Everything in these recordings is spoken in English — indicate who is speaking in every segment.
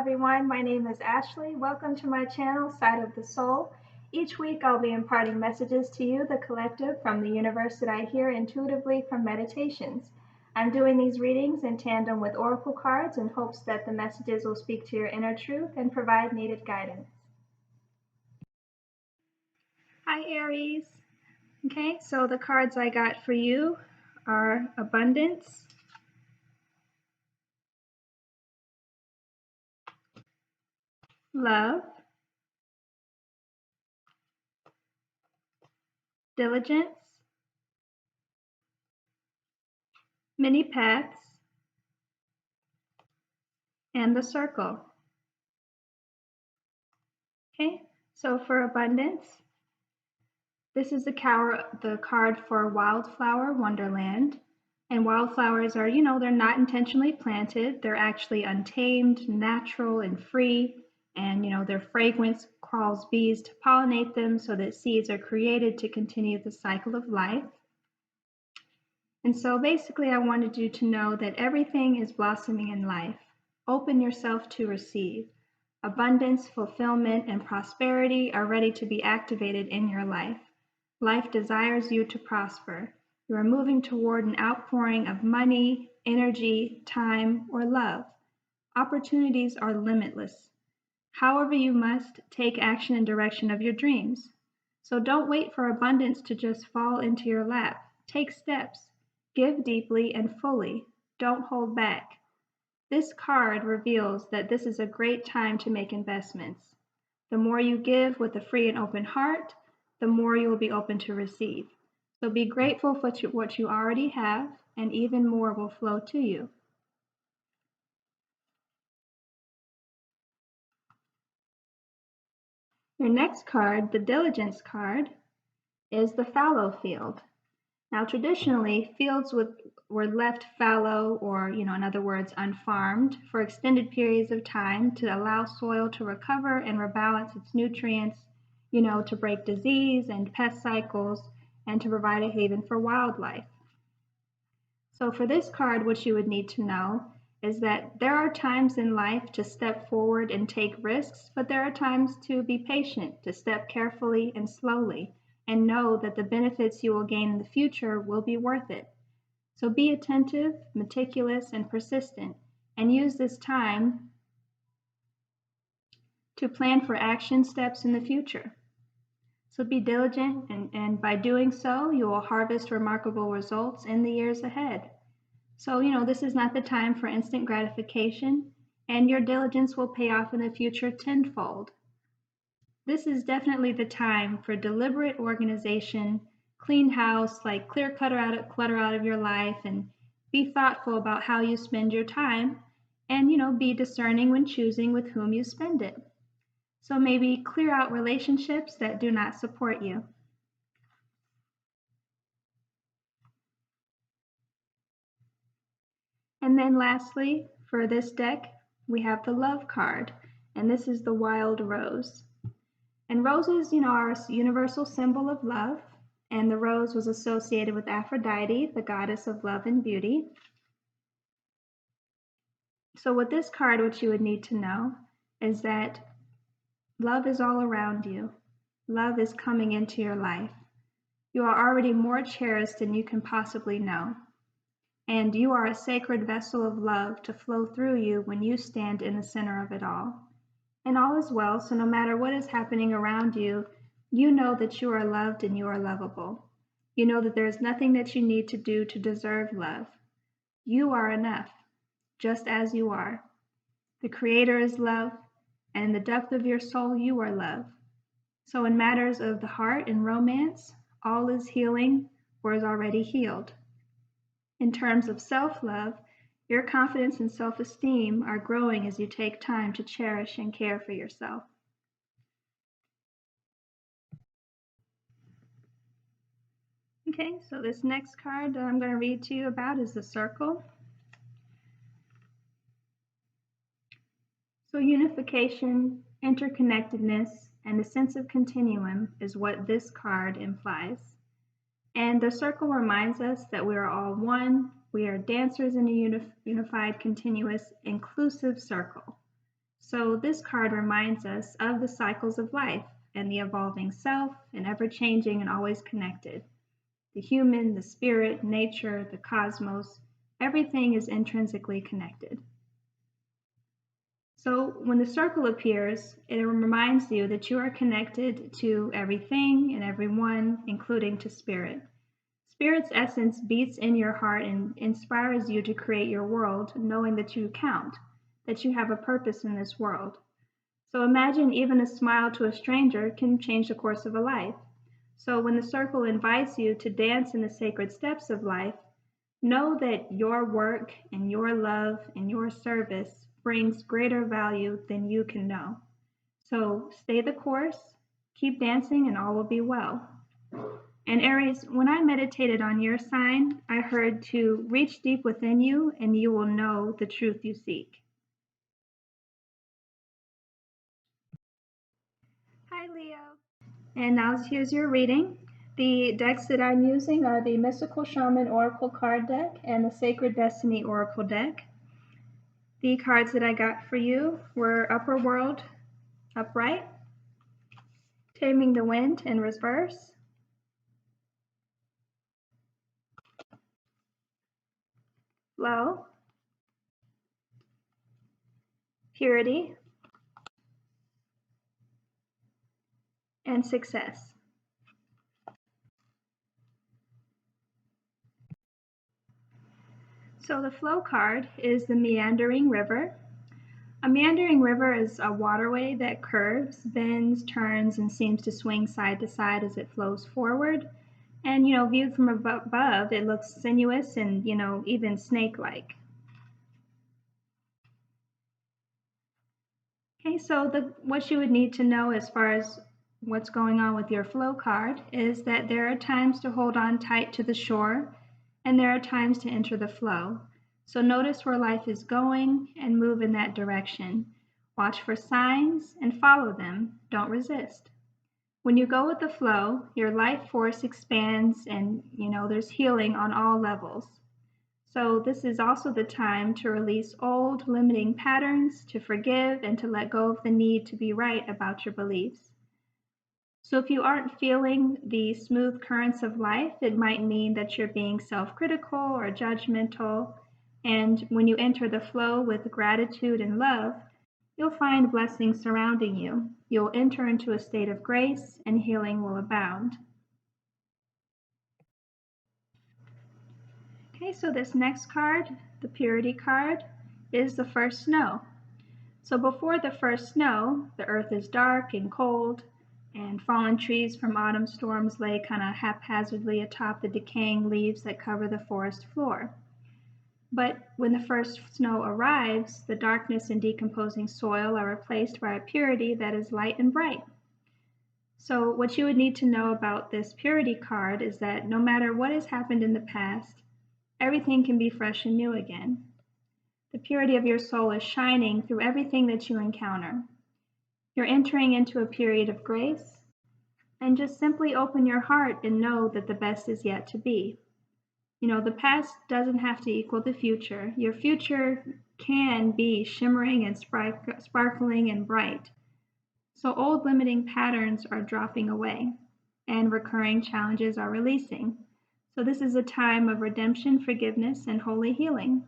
Speaker 1: everyone. My name is Ashley. Welcome to my channel, Side of the Soul. Each week I'll be imparting messages to you, the collective, from the universe that I hear intuitively from meditations. I'm doing these readings in tandem with oracle cards in hopes that the messages will speak to your inner truth and provide needed guidance. Hi, Aries. Okay, so the cards I got for you are Abundance, Love, Diligence, Many Paths, and the Circle. Okay, so for Abundance, this is the card for Wildflower Wonderland. And wildflowers are, they're not intentionally planted. They're actually untamed, natural, and free. And, their fragrance calls bees to pollinate them so that seeds are created to continue the cycle of life. And so basically, I wanted you to know that everything is blossoming in life. Open yourself to receive. Abundance, fulfillment, and prosperity are ready to be activated in your life. Life desires you to prosper. You are moving toward an outpouring of money, energy, time, or love. Opportunities are limitless. However, you must take action in direction of your dreams. So don't wait for abundance to just fall into your lap. Take steps. Give deeply and fully. Don't hold back. This card reveals that this is a great time to make investments. The more you give with a free and open heart, the more you will be open to receive. So be grateful for what you already have, and even more will flow to you. Your next card, the Diligence card, is the fallow field. Now, traditionally, fields were left fallow or, in other words, unfarmed for extended periods of time to allow soil to recover and rebalance its nutrients, to break disease and pest cycles, and to provide a haven for wildlife. So for this card, what you would need to know is that there are times in life to step forward and take risks, but there are times to be patient, to step carefully and slowly, and know that the benefits you will gain in the future will be worth it. So be attentive, meticulous, and persistent, and use this time to plan for action steps in the future. So be diligent, and by doing so, you will harvest remarkable results in the years ahead. So, this is not the time for instant gratification, and your diligence will pay off in the future tenfold. This is definitely the time for deliberate organization, clean house, like clear clutter out of your life, and be thoughtful about how you spend your time, and, be discerning when choosing with whom you spend it. So maybe clear out relationships that do not support you. And then lastly, for this deck, we have the Love card, and this is the Wild Rose. And roses, are a universal symbol of love, and the rose was associated with Aphrodite, the goddess of love and beauty. So with this card, what you would need to know is that love is all around you. Love is coming into your life. You are already more cherished than you can possibly know. And you are a sacred vessel of love to flow through you when you stand in the center of it all. And all is well, so no matter what is happening around you, you know that you are loved and you are lovable. You know that there is nothing that you need to do to deserve love. You are enough, just as you are. The Creator is love, and in the depth of your soul, you are love. So in matters of the heart and romance, all is healing or is already healed. In terms of self-love, your confidence and self-esteem are growing as you take time to cherish and care for yourself. Okay, so this next card that I'm going to read to you about is the Circle. So unification, interconnectedness, and a sense of continuum is what this card implies. And the circle reminds us that we are all one. We are dancers in a unified, continuous, inclusive circle. So this card reminds us of the cycles of life and the evolving self and ever-changing and always connected. The human, the spirit, nature, the cosmos, everything is intrinsically connected. So when the circle appears, it reminds you that you are connected to everything and everyone, including to spirit. Spirit's essence beats in your heart and inspires you to create your world, knowing that you count, that you have a purpose in this world. So imagine even a smile to a stranger can change the course of a life. So when the circle invites you to dance in the sacred steps of life, know that your work and your love and your service brings greater value than you can know. So stay the course, keep dancing, and all will be well. And Aries, when I meditated on your sign, I heard to reach deep within you and you will know the truth you seek. Hi, Leo. And now here's your reading. The decks that I'm using are the Mystical Shaman Oracle card deck and the Sacred Destiny Oracle deck. The cards that I got for you were Upper World, Upright, Taming the Wind in reverse, Flow, Purity, and Success. So the Flow card is the Meandering River. A meandering river is a waterway that curves, bends, turns, and seems to swing side to side as it flows forward. And, viewed from above, it looks sinuous and, even snake-like. Okay, so what you would need to know as far as what's going on with your flow card is that there are times to hold on tight to the shore, and there are times to enter the flow. So notice where life is going and move in that direction. Watch for signs and follow them. Don't resist. When you go with the flow, your life force expands and, there's healing on all levels. So this is also the time to release old limiting patterns, to forgive, and to let go of the need to be right about your beliefs. So if you aren't feeling the smooth currents of life, it might mean that you're being self-critical or judgmental. And when you enter the flow with gratitude and love, you'll find blessings surrounding you. You'll enter into a state of grace and healing will abound. Okay, so this next card, the Purity card, is the first snow. So before the first snow, the earth is dark and cold, and fallen trees from autumn storms lay kind of haphazardly atop the decaying leaves that cover the forest floor. But when the first snow arrives, the darkness and decomposing soil are replaced by a purity that is light and bright. So what you would need to know about this Purity card is that no matter what has happened in the past, everything can be fresh and new again. The purity of your soul is shining through everything that you encounter. You're entering into a period of grace, and just simply open your heart and know that the best is yet to be. The past doesn't have to equal the future. Your future can be shimmering and sparkling and bright. So old limiting patterns are dropping away, and recurring challenges are releasing. So this is a time of redemption, forgiveness, and holy healing.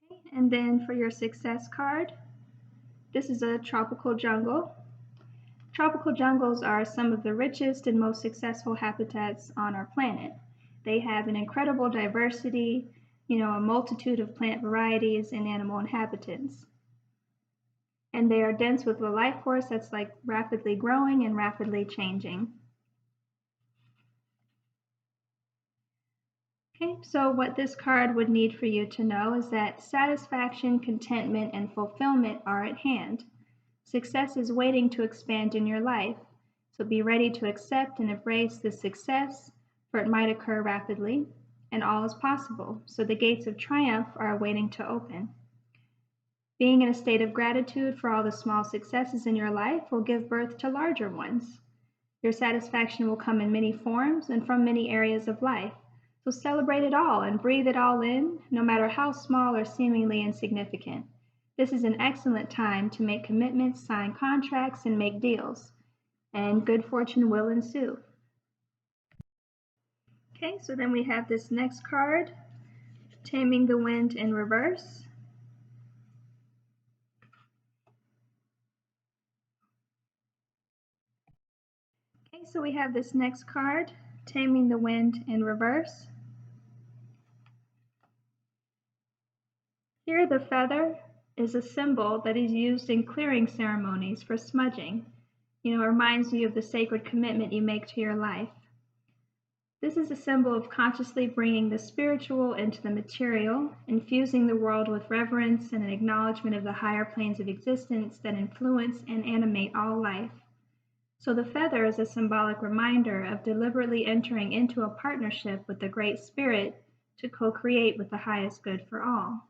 Speaker 1: Okay, and then for your Success card, this is a tropical jungle. Tropical jungles are some of the richest and most successful habitats on our planet. They have an incredible diversity, a multitude of plant varieties and animal inhabitants. And they are dense with a life force that's like rapidly growing and rapidly changing. Okay, so what this card would need for you to know is that satisfaction, contentment, and fulfillment are at hand. Success is waiting to expand in your life. So be ready to accept and embrace this success, for it might occur rapidly, and all is possible. So the gates of triumph are waiting to open. Being in a state of gratitude for all the small successes in your life will give birth to larger ones. Your satisfaction will come in many forms and from many areas of life. So celebrate it all and breathe it all in, no matter how small or seemingly insignificant. This is an excellent time to make commitments, sign contracts, and make deals, and good fortune will ensue. Okay, so then we have this next card, Taming the Wind in reverse. Okay, so we have this next card, Taming the Wind in reverse. Here the feather is a symbol that is used in clearing ceremonies for smudging. It reminds you of the sacred commitment you make to your life. This is a symbol of consciously bringing the spiritual into the material, infusing the world with reverence and an acknowledgement of the higher planes of existence that influence and animate all life. So the feather is a symbolic reminder of deliberately entering into a partnership with the Great Spirit to co-create with the highest good for all.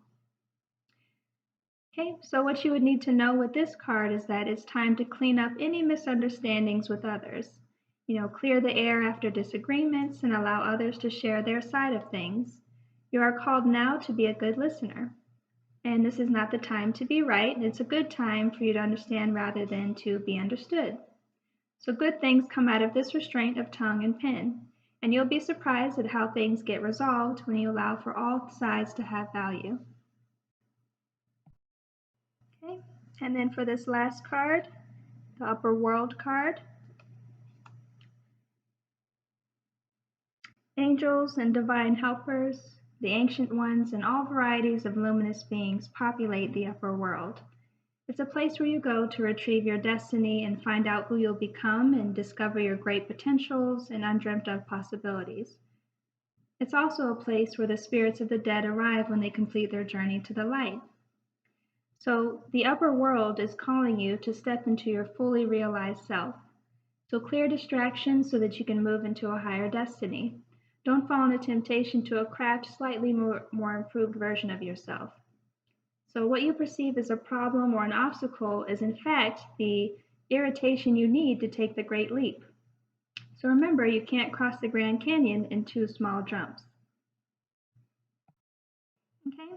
Speaker 1: Okay, so what you would need to know with this card is that it's time to clean up any misunderstandings with others. Clear the air after disagreements and allow others to share their side of things. You are called now to be a good listener. And this is not the time to be right. It's a good time for you to understand rather than to be understood. So good things come out of this restraint of tongue and pen. And you'll be surprised at how things get resolved when you allow for all sides to have value. Okay, and then for this last card, the Upper World card. Angels and divine helpers, the ancient ones, and all varieties of luminous beings populate the upper world. It's a place where you go to retrieve your destiny and find out who you'll become and discover your great potentials and undreamt of possibilities. It's also a place where the spirits of the dead arrive when they complete their journey to the light. So the upper world is calling you to step into your fully realized self. So clear distractions so that you can move into a higher destiny. Don't fall into temptation to a craft slightly more improved version of yourself. So what you perceive as a problem or an obstacle is in fact the irritation you need to take the great leap. So remember, you can't cross the Grand Canyon in 2 small jumps. Okay,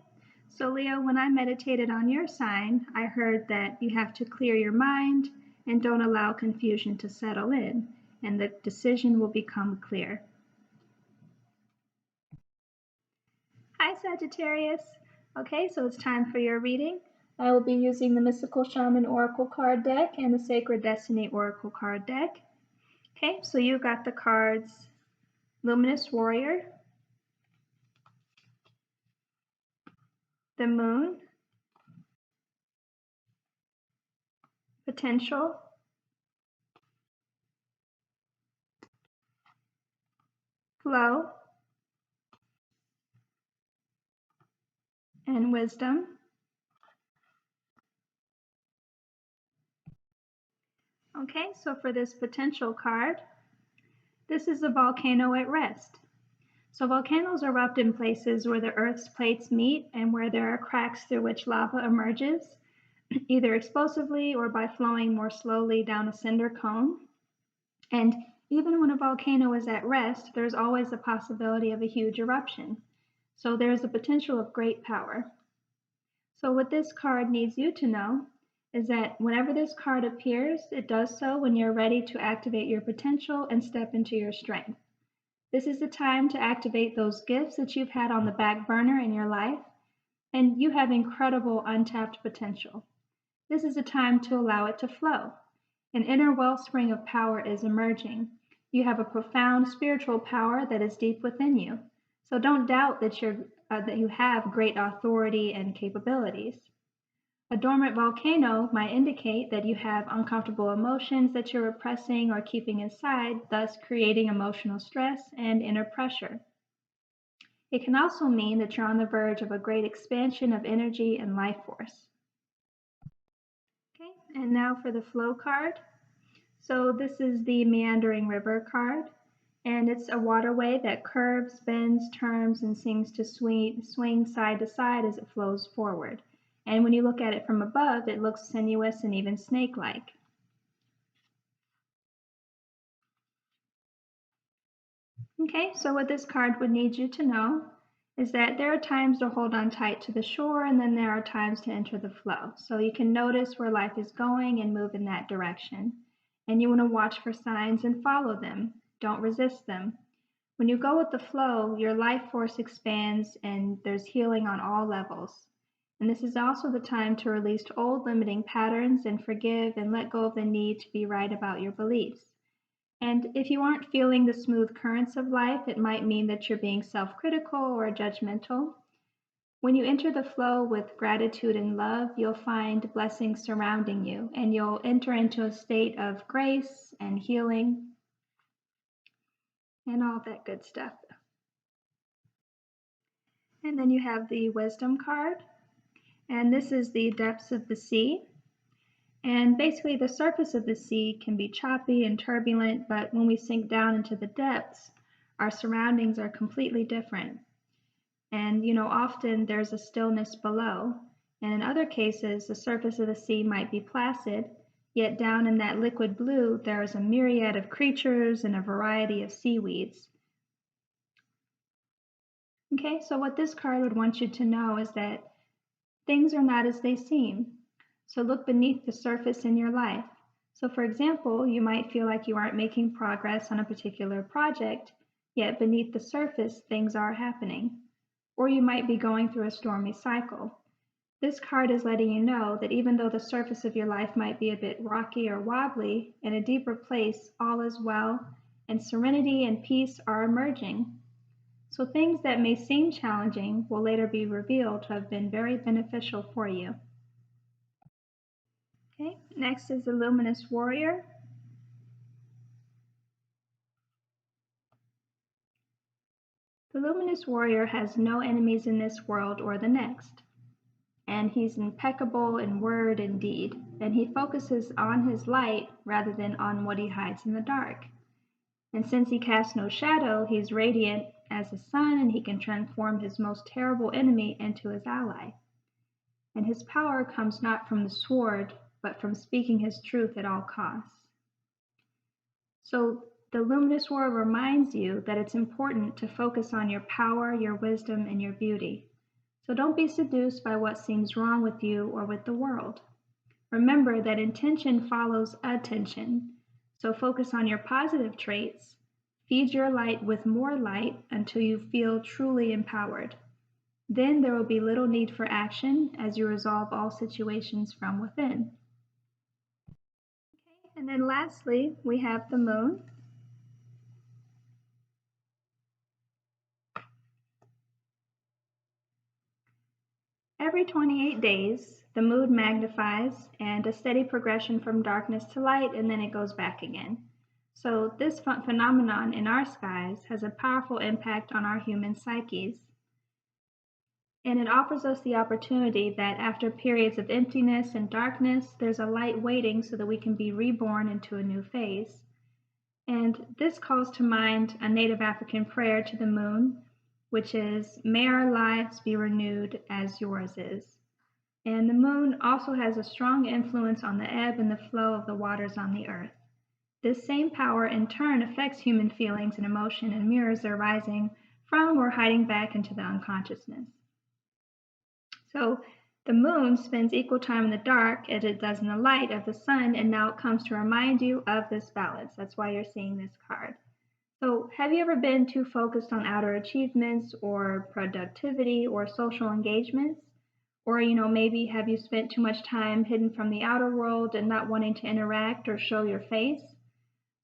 Speaker 1: so Leo, when I meditated on your sign, I heard that you have to clear your mind and don't allow confusion to settle in, and the decision will become clear. Hi, Sagittarius. Okay, so it's time for your reading. I will be using the Mystical Shaman Oracle card deck and the Sacred Destiny Oracle card deck. Okay, so you got the cards Luminous Warrior, the Moon, Potential, Flow, and Wisdom. Okay, so for this Potential card, this is a volcano at rest. So volcanoes erupt in places where the Earth's plates meet and where there are cracks through which lava emerges, either explosively or by flowing more slowly down a cinder cone. And even when a volcano is at rest, there's always the possibility of a huge eruption. So there's the potential of great power. So what this card needs you to know is that whenever this card appears, it does so when you're ready to activate your potential and step into your strength. This is the time to activate those gifts that you've had on the back burner in your life, and you have incredible untapped potential. This is a time to allow it to flow. An inner wellspring of power is emerging. You have a profound spiritual power that is deep within you. So don't doubt that you have great authority and capabilities. A dormant volcano might indicate that you have uncomfortable emotions that you're repressing or keeping inside, thus creating emotional stress and inner pressure. It can also mean that you're on the verge of a great expansion of energy and life force. Okay, and now for the Flow card. So this is the Meandering River card, and it's a waterway that curves, bends, turns, and seems to swing side to side as it flows forward. And when you look at it from above, it looks sinuous and even snake-like. Okay, so what this card would need you to know is that there are times to hold on tight to the shore, and then there are times to enter the flow. So you can notice where life is going and move in that direction. And you want to watch for signs and follow them. Don't resist them. When you go with the flow, your life force expands and there's healing on all levels. And this is also the time to release old limiting patterns and forgive and let go of the need to be right about your beliefs. And if you aren't feeling the smooth currents of life, it might mean that you're being self-critical or judgmental. When you enter the flow with gratitude and love, you'll find blessings surrounding you, and you'll enter into a state of grace and healing and all that good stuff. And then you have the Wisdom card, and this is the depths of the sea. And basically the surface of the sea can be choppy and turbulent, but when we sink down into the depths, our surroundings are completely different. And often there's a stillness below. And in other cases, the surface of the sea might be placid, yet down in that liquid blue, there's a myriad of creatures and a variety of seaweeds. Okay, so what this card would want you to know is that things are not as they seem. So look beneath the surface in your life. So for example, you might feel like you aren't making progress on a particular project, yet beneath the surface, things are happening. Or you might be going through a stormy cycle. This card is letting you know that even though the surface of your life might be a bit rocky or wobbly, in a deeper place, all is well, and serenity and peace are emerging. So things that may seem challenging will later be revealed to have been very beneficial for you. Okay, next is the Luminous Warrior. The Luminous Warrior has no enemies in this world or the next. And he's impeccable in word and deed. And he focuses on his light rather than on what he hides in the dark. And since he casts no shadow, he's radiant as the sun, and he can transform his most terrible enemy into his ally. And his power comes not from the sword, but from speaking his truth at all costs. So the Luminous Warrior reminds you that it's important to focus on your power, your wisdom, and your beauty. So don't be seduced by what seems wrong with you or with the world. Remember that intention follows attention. So focus on your positive traits. Feed your light with more light until you feel truly empowered. Then there will be little need for action as you resolve all situations from within. Okay, and then lastly, we have the Moon. Every 28 days, the moon magnifies and a steady progression from darkness to light, and then it goes back again. So this phenomenon in our skies has a powerful impact on our human psyches. And it offers us the opportunity that after periods of emptiness and darkness, there's a light waiting so that we can be reborn into a new phase. And this calls to mind a Native African prayer to the moon, which is, "May our lives be renewed as yours is." And the moon also has a strong influence on the ebb and the flow of the waters on the earth. This same power in turn affects human feelings and emotion and mirrors their rising from or hiding back into the unconsciousness. So the moon spends equal time in the dark as it does in the light of the sun, and now it comes to remind you of this balance. That's why you're seeing this card. So have you ever been too focused on outer achievements or productivity or social engagements? Or, maybe have you spent too much time hidden from the outer world and not wanting to interact or show your face?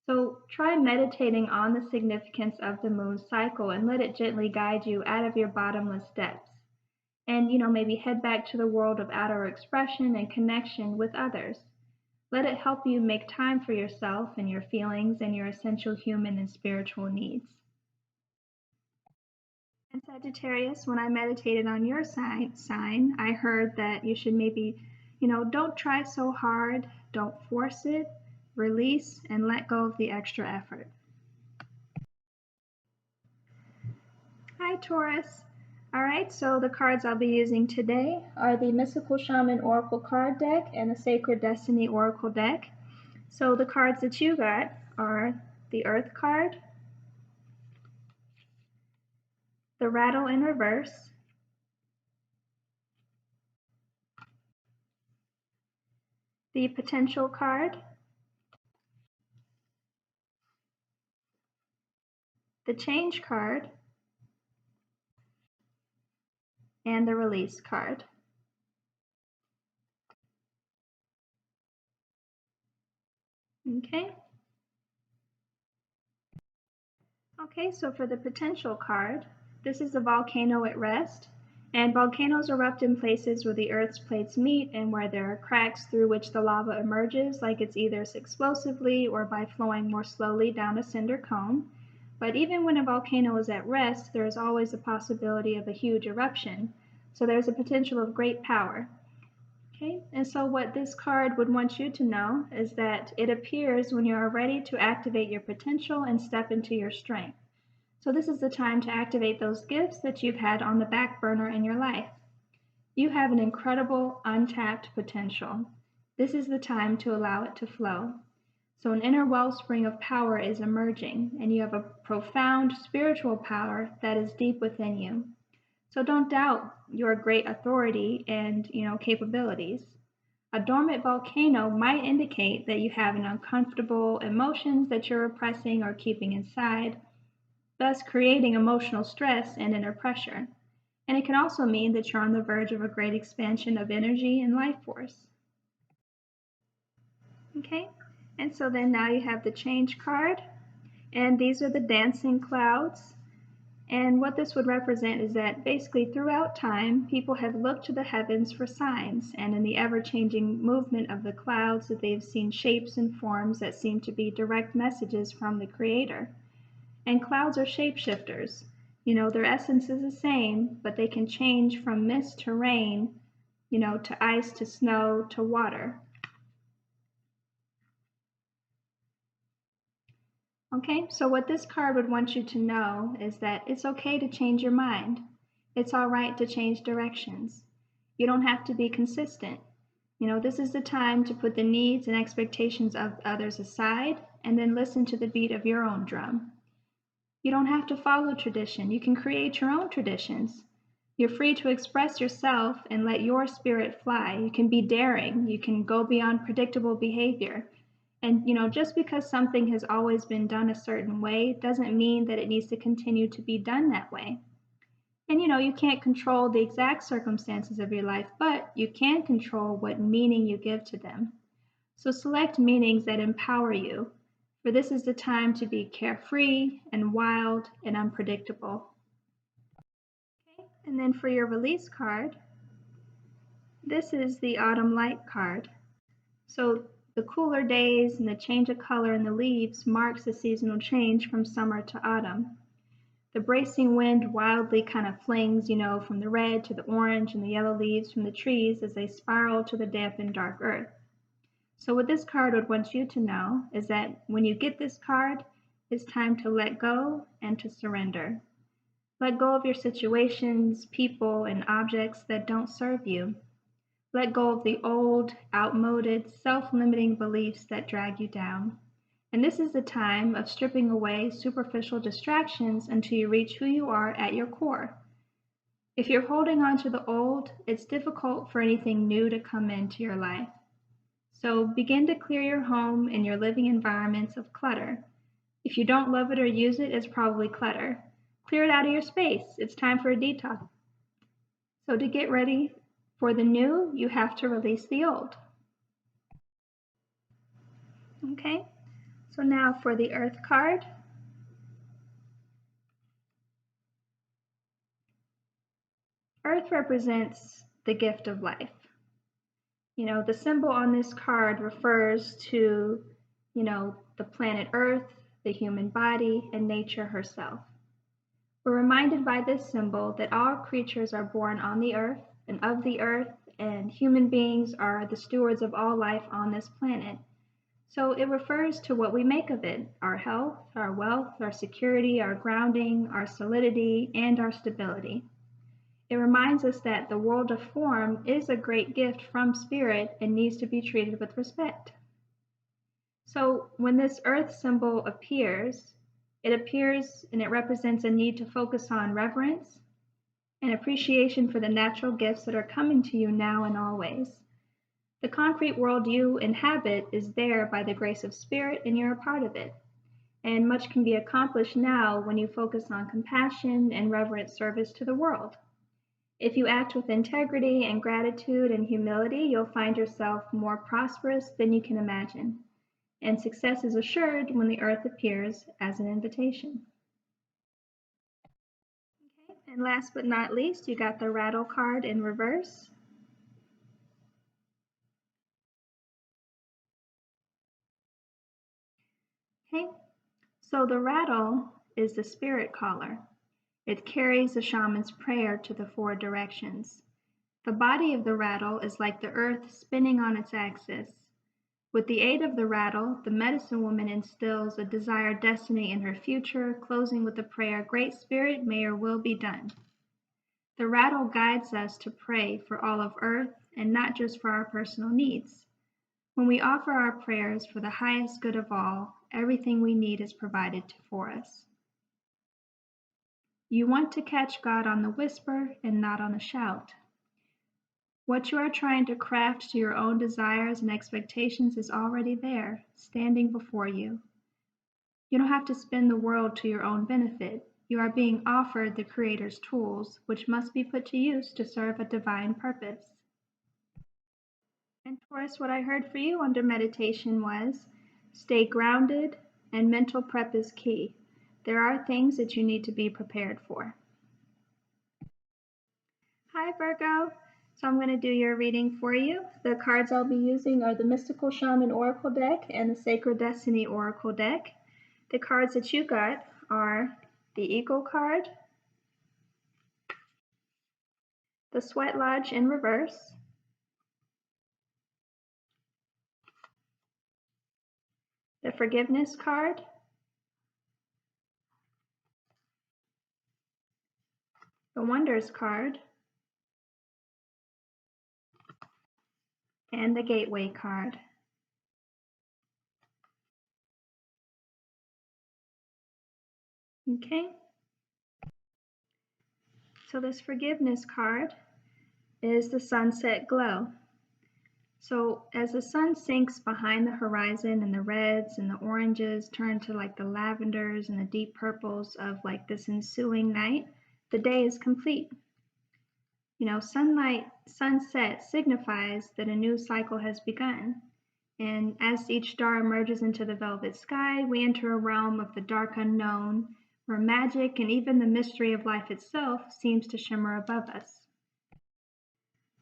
Speaker 1: So try meditating on the significance of the moon cycle and let it gently guide you out of your bottomless depths. And, maybe head back to the world of outer expression and connection with others. Let it help you make time for yourself and your feelings and your essential human and spiritual needs. And Sagittarius, when I meditated on your sign, I heard that you should maybe, don't try so hard, don't force it, release and let go of the extra effort. Hi, Taurus. All right, so the cards I'll be using today are the Mystical Shaman Oracle card deck and the Sacred Destiny Oracle deck. So the cards that you got are the Earth card, the rattle in reverse, the potential card, the change card, and the release card. Okay. Okay, so for the potential card, this is a volcano at rest, and volcanoes erupt in places where the Earth's plates meet and where there are cracks through which the lava emerges, like it's either explosively or by flowing more slowly down a cinder cone. But even when a volcano is at rest, there is always a possibility of a huge eruption, so there's a potential of great power. Okay, and so what this card would want you to know is that it appears when you are ready to activate your potential and step into your strength. So this is the time to activate those gifts that you've had on the back burner in your life. You have an incredible untapped potential. This is the time to allow it to flow. So an inner wellspring of power is emerging, and you have a profound spiritual power that is deep within you. So don't doubt your great authority and capabilities. A dormant volcano might indicate that you have an uncomfortable emotions that you're repressing or keeping inside, thus creating emotional stress and inner pressure. And it can also mean that you're on the verge of a great expansion of energy and life force. Okay, and so then now you have the change card, and these are the dancing clouds. And what this would represent is that basically throughout time, people have looked to the heavens for signs, and in the ever-changing movement of the clouds, that they've seen shapes and forms that seem to be direct messages from the Creator. And clouds are shapeshifters. Their essence is the same, but they can change from mist to rain, to ice to snow to water. Okay, so what this card would want you to know is that it's okay to change your mind. It's all right to change directions. You don't have to be consistent. This is the time to put the needs and expectations of others aside and then listen to the beat of your own drum. You don't have to follow tradition. You can create your own traditions. You're free to express yourself and let your spirit fly. You can be daring. You can go beyond predictable behavior. And, just because something has always been done a certain way doesn't mean that it needs to continue to be done that way. And, you can't control the exact circumstances of your life, but you can control what meaning you give to them. So select meanings that empower you, for this is the time to be carefree and wild and unpredictable. Okay, and then for your release card, this is the autumn light card. So the cooler days and the change of color in the leaves marks a seasonal change from summer to autumn. The bracing wind wildly kind of flings, from the red to the orange and the yellow leaves from the trees as they spiral to the damp and dark earth. So what this card would want you to know is that when you get this card, it's time to let go and to surrender. Let go of your situations, people, and objects that don't serve you. Let go of the old, outmoded, self-limiting beliefs that drag you down. And this is the time of stripping away superficial distractions until you reach who you are at your core. If you're holding on to the old, it's difficult for anything new to come into your life. So begin to clear your home and your living environments of clutter. If you don't love it or use it, it's probably clutter. Clear it out of your space. It's time for a detox. So to get ready for the new, you have to release the old. Okay, so now for the Earth card. Earth represents the gift of life. The symbol on this card refers to, the planet Earth, the human body, and nature herself. We're reminded by this symbol that all creatures are born on the earth and of the earth, and human beings are the stewards of all life on this planet. So it refers to what we make of it, our health, our wealth, our security, our grounding, our solidity, and our stability. It reminds us that the world of form is a great gift from spirit and needs to be treated with respect. So when this earth symbol appears, It appears and it represents a need to focus on reverence and appreciation for the natural gifts that are coming to you now and always. The concrete world you inhabit is there by the grace of spirit, and you're a part of it. And much can be accomplished now when you focus on compassion and reverent service to the world. If you act with integrity and gratitude and humility, you'll find yourself more prosperous than you can imagine. And success is assured when the earth appears as an invitation. Okay, and last but not least, you got the rattle card in reverse. Okay, so the rattle is the spirit caller. It carries the shaman's prayer to the 4 directions. The body of the rattle is like the earth spinning on its axis. With the aid of the rattle, the medicine woman instills a desired destiny in her future, closing with the prayer, "Great Spirit, may your will be done." The rattle guides us to pray for all of earth and not just for our personal needs. When we offer our prayers for the highest good of all, everything we need is provided for us. You want to catch God on the whisper and not on the shout. What you are trying to craft to your own desires and expectations is already there, standing before you. You don't have to spin the world to your own benefit. You are being offered the Creator's tools, which must be put to use to serve a divine purpose. And Taurus, what I heard for you under meditation was, stay grounded and mental prep is key. There are things that you need to be prepared for. Hi Virgo, so I'm going to do your reading for you. The cards I'll be using are the Mystical Shaman Oracle deck and the Sacred Destiny Oracle deck. The cards that you got are the Eagle card, the Sweat Lodge in reverse, the Forgiveness card, the Wonders card, and the Gateway card. Okay, so this Forgiveness card is the Sunset Glow. So as the sun sinks behind the horizon and the reds and the oranges turn to like the lavenders and the deep purples of like this ensuing night, the day is complete. You know, sunset signifies that a new cycle has begun. And as each star emerges into the velvet sky, we enter a realm of the dark unknown, where magic and even the mystery of life itself seems to shimmer above us.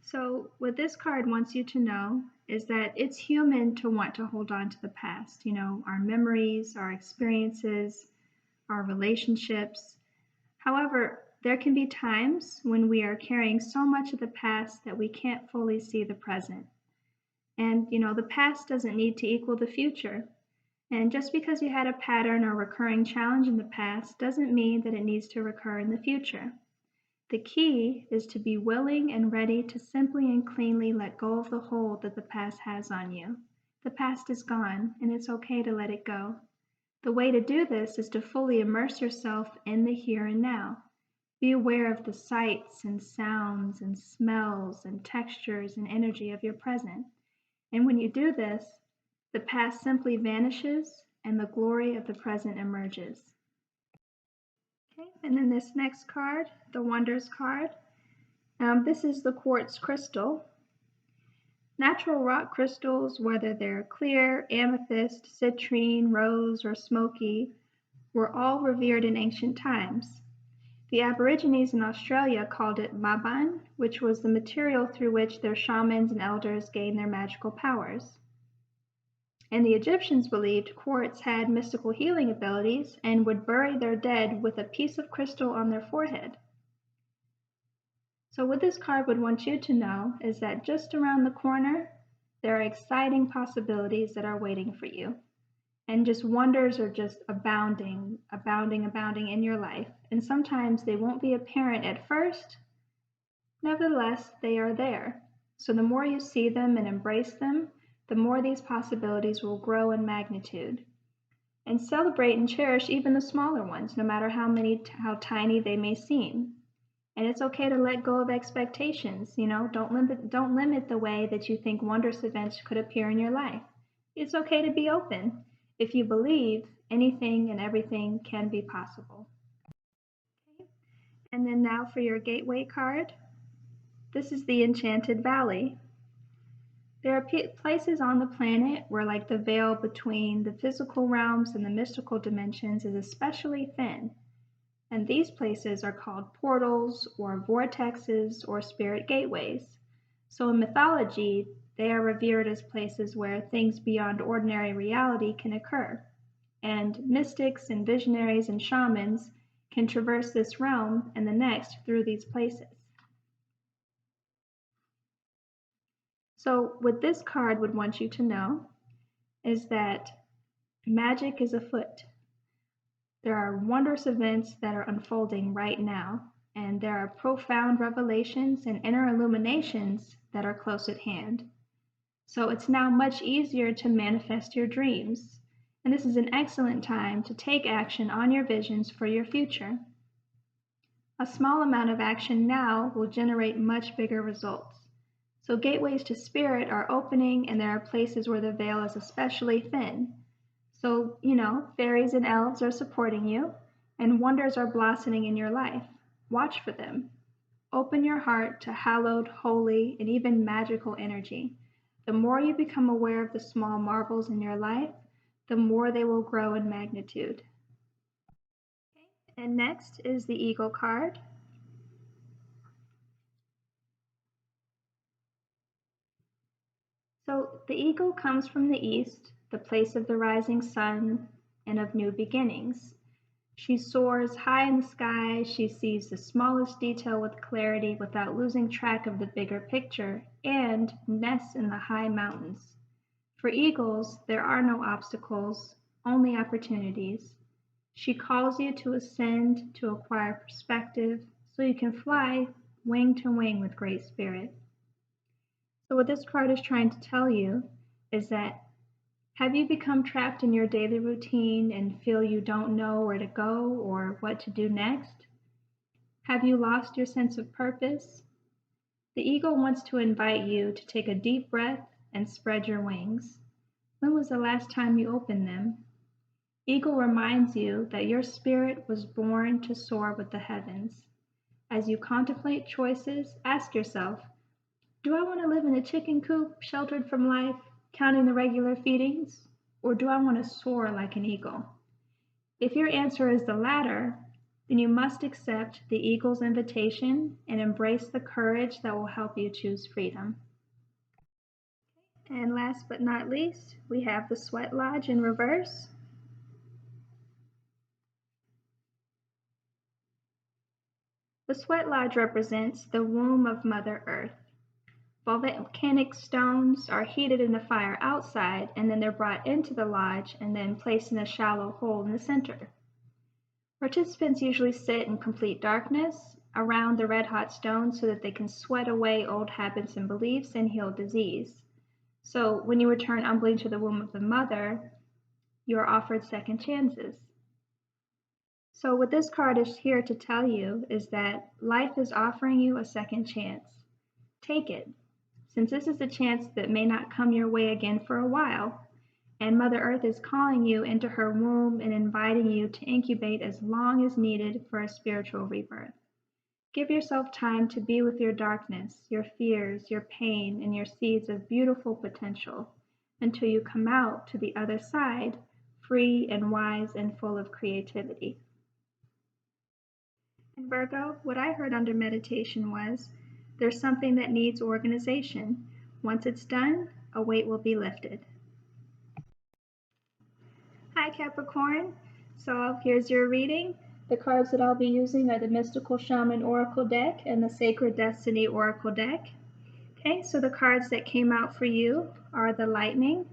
Speaker 1: So what this card wants you to know is that it's human to want to hold on to the past, you know, our memories, our experiences, our relationships. However, there can be times when we are carrying so much of the past that we can't fully see the present. And, you know, the past doesn't need to equal the future. And just because you had a pattern or recurring challenge in the past doesn't mean that it needs to recur in the future. The key is to be willing and ready to simply and cleanly let go of the hold that the past has on you. The past is gone, and it's okay to let it go. The way to do this is to fully immerse yourself in the here and now. Be aware of the sights and sounds and smells and textures and energy of your present. And when you do this, the past simply vanishes and the glory of the present emerges. Okay, and then this next card, the Wonders card. This is the quartz crystal. Natural rock crystals, whether they're clear, amethyst, citrine, rose, or smoky, were all revered in ancient times. The Aborigines in Australia called it maban, which was the material through which their shamans and elders gained their magical powers. And the Egyptians believed quartz had mystical healing abilities and would bury their dead with a piece of crystal on their forehead. So what this card would want you to know is that just around the corner, there are exciting possibilities that are waiting for you. And just wonders are just abounding in your life. And sometimes they won't be apparent at first. Nevertheless, they are there. So the more you see them and embrace them, the more these possibilities will grow in magnitude. and celebrate and cherish even the smaller ones, no matter how tiny they may seem. And it's okay to let go of expectations. Don't limit the way that you think wondrous events could appear in your life. It's okay to be open. If you believe, anything and everything can be possible. Okay. And then now for your gateway card. This is the Enchanted Valley. There are places on the planet where, like, the veil between the physical realms and the mystical dimensions is especially thin. And these places are called portals or vortexes or spirit gateways. So in mythology, they are revered as places where things beyond ordinary reality can occur. And mystics and visionaries and shamans can traverse this realm and the next through these places. So what this card would want you to know is that magic is afoot. There are wondrous events that are unfolding right now, and there are profound revelations and inner illuminations that are close at hand. So it's now much easier to manifest your dreams, and this is an excellent time to take action on your visions for your future. A small amount of action now will generate much bigger results. So gateways to spirit are opening, and there are places where the veil is especially thin. So, fairies and elves are supporting you, and wonders are blossoming in your life. Watch for them. Open your heart to hallowed, holy, and even magical energy. The more you become aware of the small marvels in your life, the more they will grow in magnitude. Okay. And next is the Eagle card. So the eagle comes from the east, the place of the rising sun and of new beginnings. She soars high in the sky. She sees the smallest detail with clarity without losing track of the bigger picture, and nests in the high mountains. For eagles, there are no obstacles, only opportunities. She calls you to ascend, to acquire perspective, so you can fly wing to wing with great spirit. So what this card is trying to tell you is that, have you become trapped in your daily routine and feel you don't know where to go or what to do next? Have you lost your sense of purpose? The eagle wants to invite you to take a deep breath and spread your wings. When was the last time you opened them? Eagle reminds you that your spirit was born to soar with the heavens. As you contemplate choices, ask yourself, do I want to live in a chicken coop, sheltered from life, counting the regular feedings? Or do I want to soar like an eagle? If your answer is the latter, then you must accept the eagle's invitation and embrace the courage that will help you choose freedom. And last but not least, we have the Sweat Lodge in reverse. The Sweat Lodge represents the womb of Mother Earth. Volcanic stones are heated in the fire outside, and then they're brought into the lodge and then placed in a shallow hole in the center. Participants usually sit in complete darkness around the red-hot stones so that they can sweat away old habits and beliefs and heal disease. So when you return humbly to the womb of the mother, you are offered second chances. So what this card is here to tell you is that life is offering you a second chance. Take it, since this is a chance that may not come your way again for a while, and Mother Earth is calling you into her womb and inviting you to incubate as long as needed for a spiritual rebirth. Give yourself time to be with your darkness, your fears, your pain, and your seeds of beautiful potential until you come out to the other side, free and wise and full of creativity. And Virgo, what I heard under meditation was, there's something that needs organization. Once it's done, a weight will be lifted. Hi Capricorn, so here's your reading. The cards that I'll be using are the Mystical Shaman Oracle deck and the Sacred Destiny Oracle deck. Okay, so the cards that came out for you are the Lightning,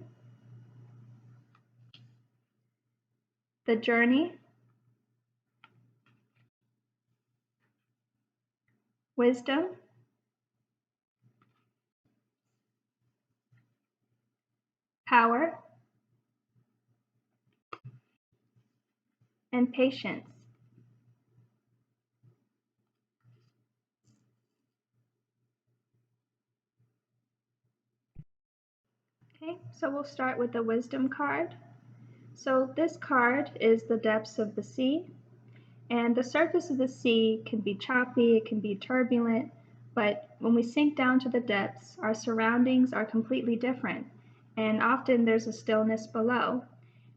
Speaker 1: the Journey, Wisdom, Power, and patience. Okay, so we'll start with the wisdom card. So this card is the depths of the sea, and the surface of the sea can be choppy, it can be turbulent, but when we sink down to the depths, our surroundings are completely different, and often there's a stillness below.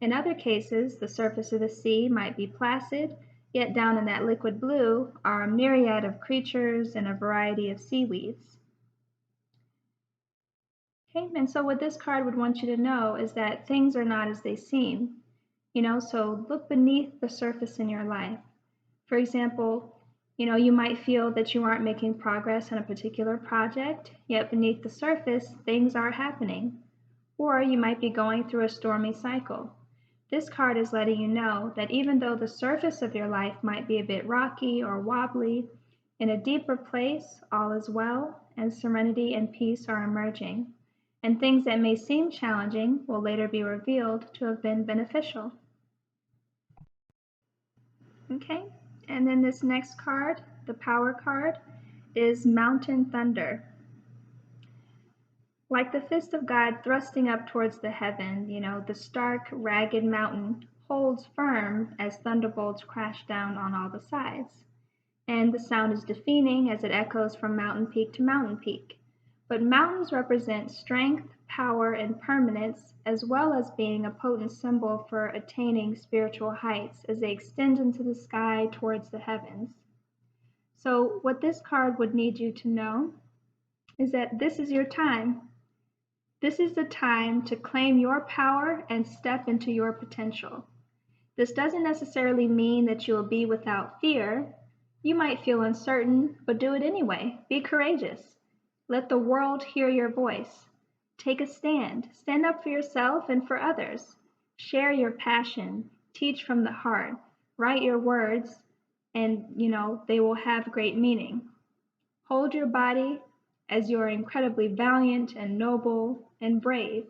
Speaker 1: In other cases, the surface of the sea might be placid, yet down in that liquid blue are a myriad of creatures and a variety of seaweeds. Okay, and so what this card would want you to know is that things are not as they seem. So look beneath the surface in your life. For example, you might feel that you aren't making progress on a particular project, yet beneath the surface, things are happening. Or you might be going through a stormy cycle. This card is letting you know that even though the surface of your life might be a bit rocky or wobbly, in a deeper place, all is well, and serenity and peace are emerging. And things that may seem challenging will later be revealed to have been beneficial. Okay, and then this next card, the power card, is Mountain Thunder. Like the fist of God thrusting up towards the heaven, the stark, ragged mountain holds firm as thunderbolts crash down on all the sides. And the sound is deafening as it echoes from mountain peak to mountain peak. But mountains represent strength, power, and permanence, as well as being a potent symbol for attaining spiritual heights as they extend into the sky towards the heavens. So what this card would need you to know is that this is your time. This is the time to claim your power and step into your potential. This doesn't necessarily mean that you will be without fear. You might feel uncertain, but do it anyway. Be courageous. Let the world hear your voice. Take a stand. Stand up for yourself and for others. Share your passion. Teach from the heart. Write your words, and they will have great meaning. Hold your body as you are incredibly valiant and noble and brave.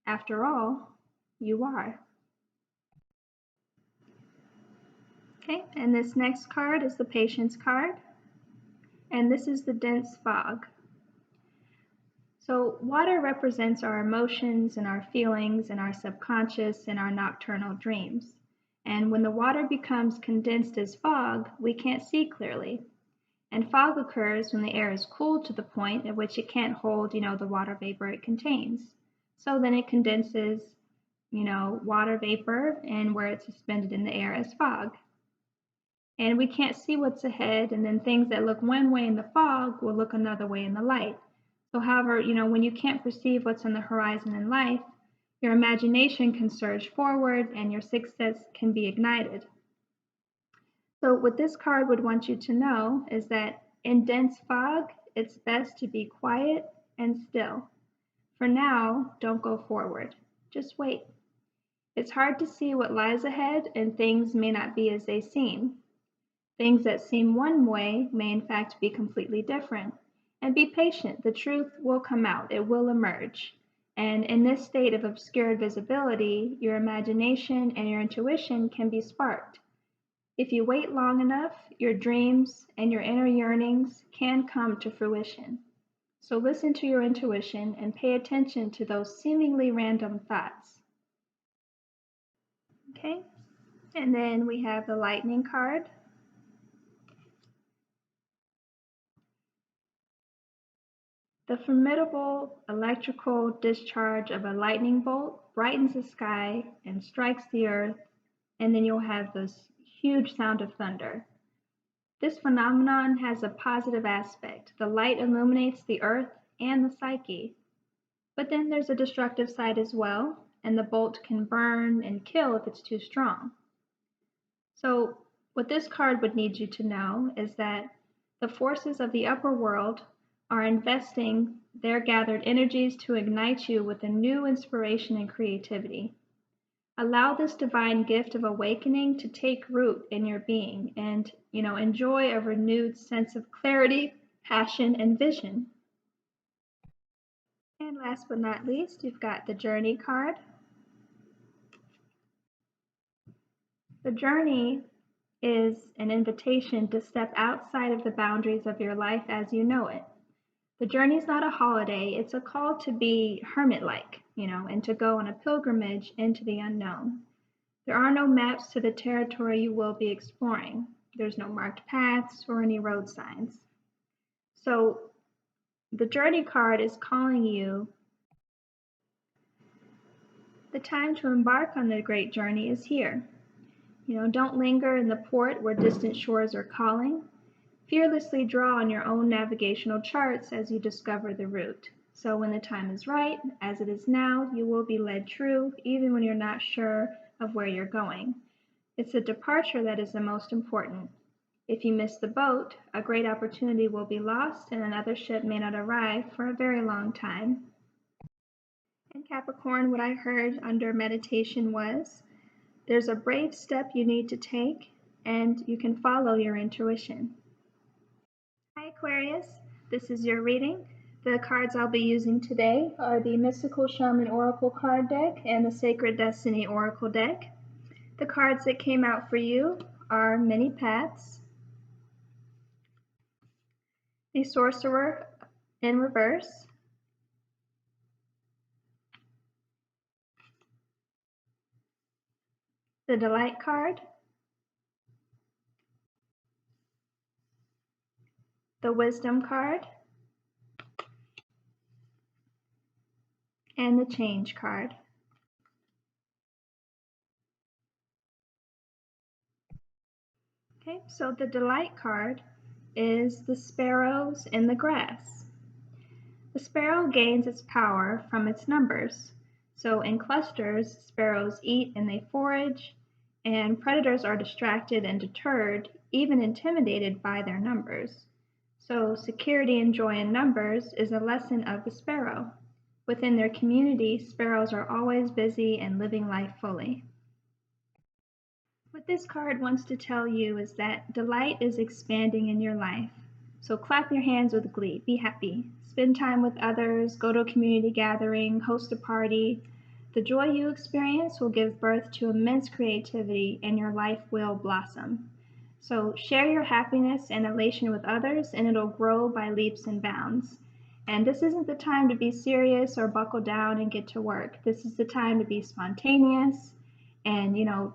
Speaker 1: After all, you are. Okay, and this next card is the Patience card, and this is the dense fog. So water represents our emotions and our feelings and our subconscious and our nocturnal dreams. And when the water becomes condensed as fog, we can't see clearly. And fog occurs when the air is cooled to the point at which it can't hold, the water vapor it contains. So then it condenses, water vapor, and where it's suspended in the air as fog. And we can't see what's ahead, and then things that look one way in the fog will look another way in the light. So however, when you can't perceive what's on the horizon in life, your imagination can surge forward and your sixth sense can be ignited. So what this card would want you to know is that in dense fog, it's best to be quiet and still. For now, don't go forward. Just wait. It's hard to see what lies ahead, and things may not be as they seem. Things that seem one way may in fact be completely different. And be patient. The truth will come out. It will emerge. And in this state of obscured visibility, your imagination and your intuition can be sparked. If you wait long enough, your dreams and your inner yearnings can come to fruition. So listen to your intuition and pay attention to those seemingly random thoughts. Okay, and then we have the lightning card. The formidable electrical discharge of a lightning bolt brightens the sky and strikes the earth, and then you'll have this huge sound of thunder. This phenomenon has a positive aspect. The light illuminates the earth and the psyche. But then there's a destructive side as well, and the bolt can burn and kill if it's too strong. So what this card would need you to know is that the forces of the upper world are investing their gathered energies to ignite you with a new inspiration and creativity. Allow this divine gift of awakening to take root in your being and, enjoy a renewed sense of clarity, passion, and vision. And last but not least, you've got the Journey card. The journey is an invitation to step outside of the boundaries of your life as you know it. The journey is not a holiday, it's a call to be hermit-like, and to go on a pilgrimage into the unknown. There are no maps to the territory you will be exploring. There's no marked paths or any road signs. So the journey card is calling you. The time to embark on the great journey is here. Don't linger in the port where distant shores are calling. Fearlessly draw on your own navigational charts as you discover the route. So when the time is right, as it is now, you will be led true, even when you're not sure of where you're going. It's the departure that is the most important. If you miss the boat, a great opportunity will be lost and another ship may not arrive for a very long time. In Capricorn, what I heard under meditation was, there's a brave step you need to take and you can follow your intuition. Hi Aquarius, this is your reading. The cards I'll be using today are the Mystical Shaman Oracle card deck and the Sacred Destiny Oracle deck. The cards that came out for you are Many Paths, the Sorcerer in reverse, the Delight card, the Wisdom card, and the Change card. Okay, so the Delight card is the sparrows in the grass. The sparrow gains its power from its numbers. So in clusters, sparrows eat and they forage, and predators are distracted and deterred, even intimidated by their numbers. So security and joy in numbers is a lesson of the sparrow. Within their community, sparrows are always busy and living life fully. What this card wants to tell you is that delight is expanding in your life. So clap your hands with glee, be happy, spend time with others, go to a community gathering, host a party. The joy you experience will give birth to immense creativity and your life will blossom. So share your happiness and elation with others and it'll grow by leaps and bounds. And this isn't the time to be serious or buckle down and get to work. This is the time to be spontaneous and,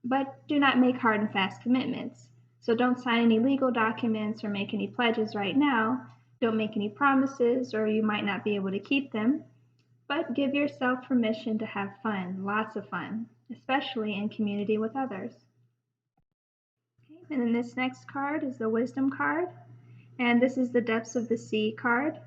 Speaker 1: but do not make hard and fast commitments. So don't sign any legal documents or make any pledges right now. Don't make any promises or you might not be able to keep them. But give yourself permission to have fun, lots of fun, especially in community with others. Okay, and then this next card is the Wisdom card. And this is the Depths of the Sea card.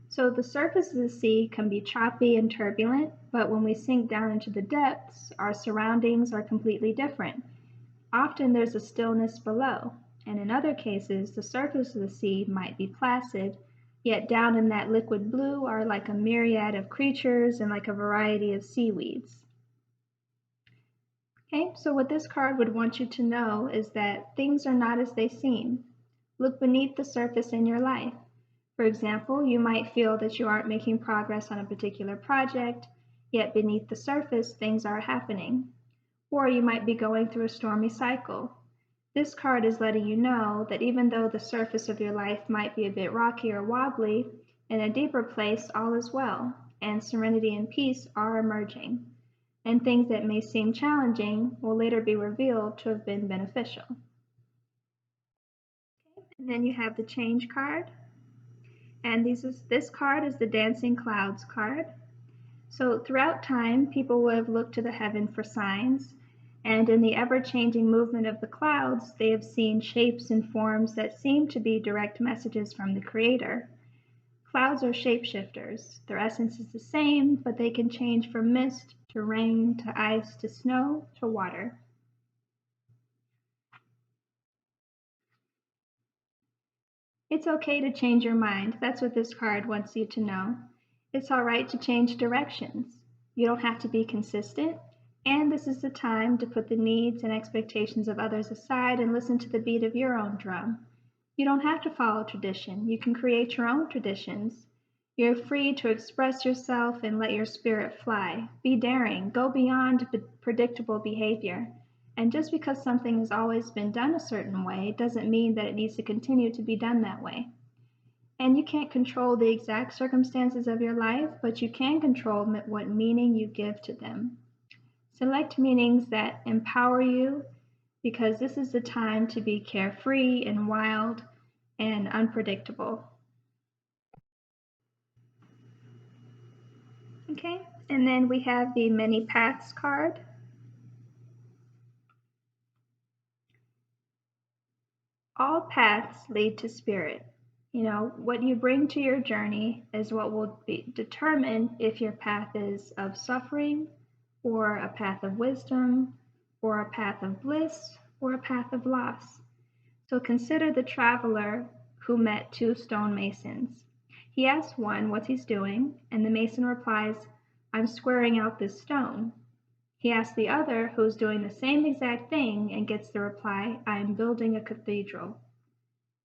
Speaker 1: So the surface of the sea can be choppy and turbulent, but when we sink down into the depths, our surroundings are completely different. Often there's a stillness below, and in other cases, the surface of the sea might be placid, yet down in that liquid blue are like a myriad of creatures and like a variety of seaweeds. Okay, so what this card would want you to know is that things are not as they seem. Look beneath the surface in your life. For example, you might feel that you aren't making progress on a particular project, yet beneath the surface, things are happening. Or you might be going through a stormy cycle. This card is letting you know that even though the surface of your life might be a bit rocky or wobbly, in a deeper place, all is well, and serenity and peace are emerging. And things that may seem challenging will later be revealed to have been beneficial. Okay. And then you have the Change card. And this card is the Dancing Clouds card. So throughout time, people would have looked to the heaven for signs, and in the ever-changing movement of the clouds, they have seen shapes and forms that seem to be direct messages from the Creator. Clouds are shapeshifters. Their essence is the same, but they can change from mist to rain to ice to snow to water. It's okay to change your mind. That's what this card wants you to know. It's all right to change directions. You don't have to be consistent, and this is the time to put the needs and expectations of others aside and listen to the beat of your own drum. You don't have to follow tradition. You can create your own traditions. You're free to express yourself and let your spirit fly. Be daring. Go beyond predictable behavior. And just because something has always been done a certain way doesn't mean that it needs to continue to be done that way. And you can't control the exact circumstances of your life, but you can control what meaning you give to them. Select meanings that empower you, because this is the time to be carefree and wild and unpredictable. Okay, and then we have the Many Paths card. All paths lead to spirit. What you bring to your journey is what will determine if your path is of suffering, or a path of wisdom, or a path of bliss, or a path of loss. So consider the traveler who met two stonemasons. He asks one what he's doing, and the mason replies, "I'm squaring out this stone." He asks the other, who's doing the same exact thing, and gets the reply, "I'm building a cathedral."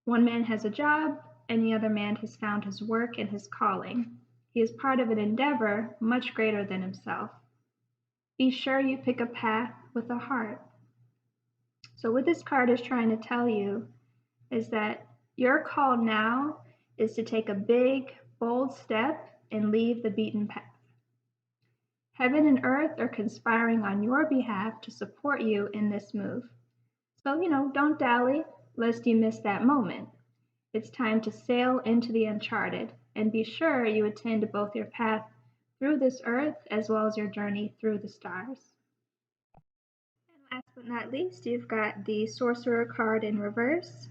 Speaker 1: One man has a job, and the other man has found his work and his calling. He is part of an endeavor much greater than himself. Be sure you pick a path with a heart. So what this card is trying to tell you is that your call now is to take a big, bold step and leave the beaten path. Heaven and earth are conspiring on your behalf to support you in this move. So, don't dally lest you miss that moment. It's time to sail into the uncharted, and be sure you attend to both your path through this earth as well as your journey through the stars. And last but not least, you've got the Sorcerer card in reverse.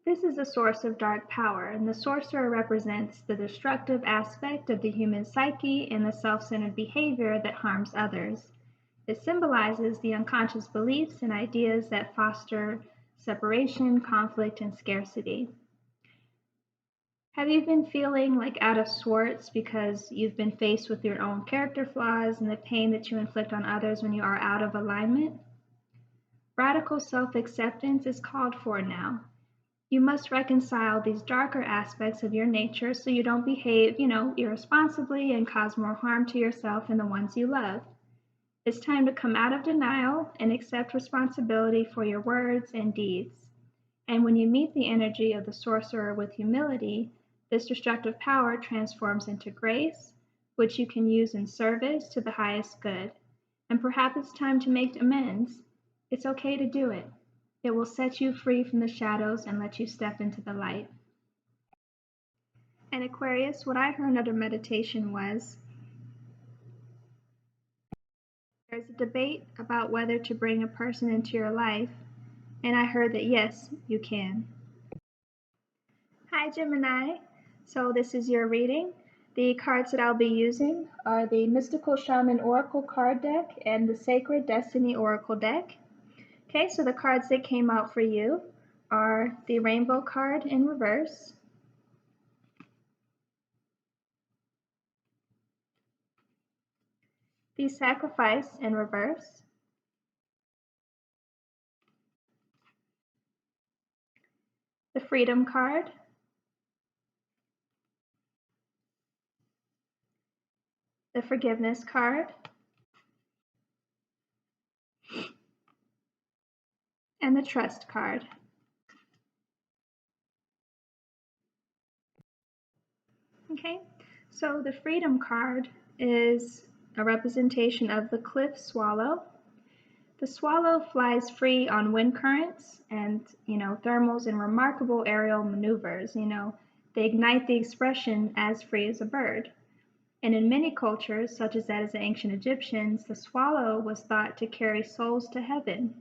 Speaker 1: This is a source of dark power, and the sorcerer represents the destructive aspect of the human psyche and the self-centered behavior that harms others. It symbolizes the unconscious beliefs and ideas that foster separation, conflict, and scarcity. Have you been feeling like out of sorts because you've been faced with your own character flaws and the pain that you inflict on others when you are out of alignment? Radical self-acceptance is called for now. You must reconcile these darker aspects of your nature so you don't behave, irresponsibly and cause more harm to yourself and the ones you love. It's time to come out of denial and accept responsibility for your words and deeds. And when you meet the energy of the sorcerer with humility, this destructive power transforms into grace, which you can use in service to the highest good. And perhaps it's time to make amends. It's okay to do it. It will set you free from the shadows and let you step into the light. And Aquarius, what I heard under meditation was, there's a debate about whether to bring a person into your life, and I heard that yes, you can. Hi Gemini, so this is your reading. The cards that I'll be using are the Mystical Shaman Oracle card deck and the Sacred Destiny Oracle deck. Okay, so the cards that came out for you are the Rainbow card in reverse, the Sacrifice in reverse, the Freedom card, the Forgiveness card, and the Trust card. Okay, so the Freedom card is a representation of the cliff swallow. The swallow flies free on wind currents and, thermals and remarkable aerial maneuvers. They ignite the expression as free as a bird. And in many cultures, such as that of the ancient Egyptians, the swallow was thought to carry souls to heaven.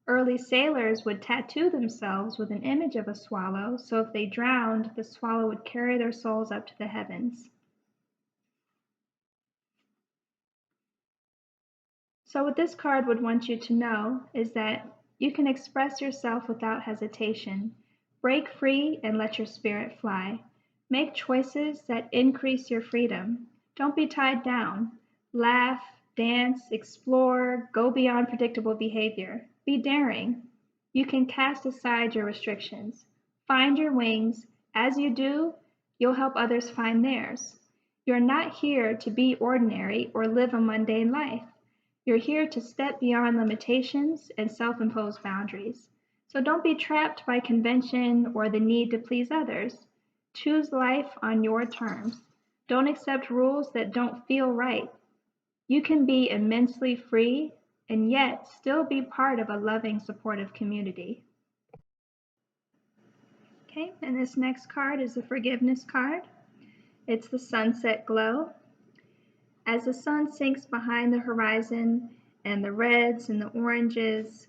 Speaker 1: Early sailors would tattoo themselves with an image of a swallow, so if they drowned, the swallow would carry their souls up to the heavens. So what this card would want you to know is that you can express yourself without hesitation. Break free and let your spirit fly. Make choices that increase your freedom. Don't be tied down. Laugh, dance, explore, go beyond predictable behavior. Be daring. You can cast aside your restrictions. Find your wings. As you do, you'll help others find theirs. You're not here to be ordinary or live a mundane life. You're here to step beyond limitations and self-imposed boundaries. So don't be trapped by convention or the need to please others. Choose life on your terms. Don't accept rules that don't feel right. You can be immensely free and yet still be part of a loving, supportive community. Okay, and this next card is the forgiveness card. It's the sunset glow. As the sun sinks behind the horizon and the reds and the oranges,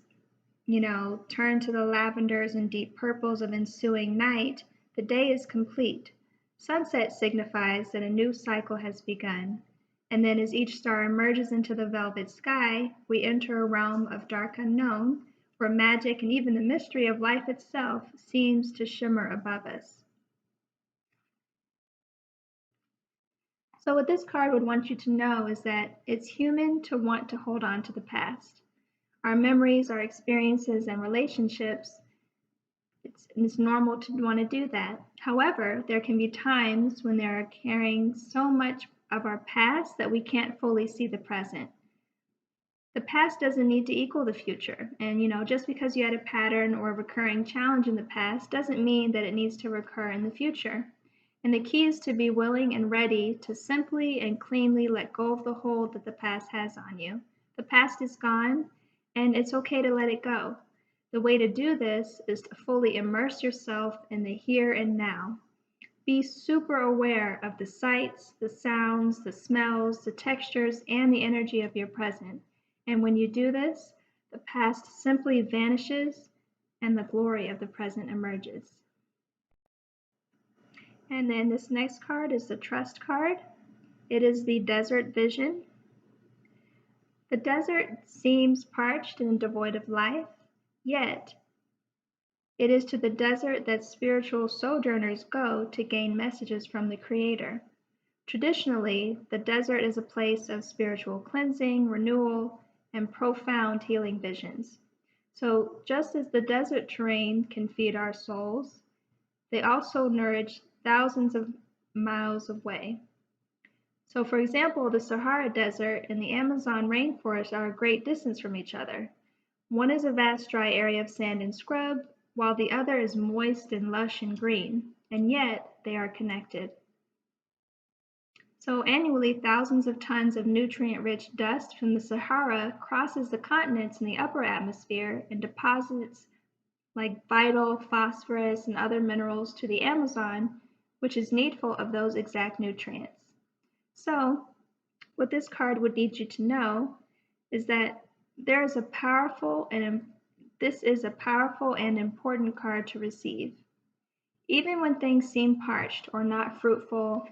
Speaker 1: turn to the lavenders and deep purples of ensuing night, the day is complete. Sunset signifies that a new cycle has begun. And then as each star emerges into the velvet sky, we enter a realm of dark unknown, where magic and even the mystery of life itself seems to shimmer above us. So what this card would want you to know is that it's human to want to hold on to the past. Our memories, our experiences, and relationships, it's normal to want to do that. However, there can be times when they're carrying so much of our past that we can't fully see the present. The past doesn't need to equal the future. And, just because you had a pattern or a recurring challenge in the past doesn't mean that it needs to recur in the future. And the key is to be willing and ready to simply and cleanly let go of the hold that the past has on you. The past is gone, and it's okay to let it go. The way to do this is to fully immerse yourself in the here and now. Be super aware of the sights, the sounds, the smells, the textures, and the energy of your present. And when you do this, the past simply vanishes and the glory of the present emerges. And then this next card is the trust card. It is the desert vision. The desert seems parched and devoid of life, yet it is to the desert that spiritual sojourners go to gain messages from the Creator. Traditionally, the desert is a place of spiritual cleansing, renewal, and profound healing visions. So just as the desert terrain can feed our souls, they also nourish thousands of miles away. So for example, the Sahara Desert and the Amazon rainforest are a great distance from each other. One is a vast dry area of sand and scrub, while the other is moist and lush and green, and yet they are connected. So annually, thousands of tons of nutrient-rich dust from the Sahara crosses the continents in the upper atmosphere and deposits like vital phosphorus and other minerals to the Amazon, which is needful of those exact nutrients. So what this card would need you to know is that this is a powerful and important card to receive. Even when things seem parched or not fruitful,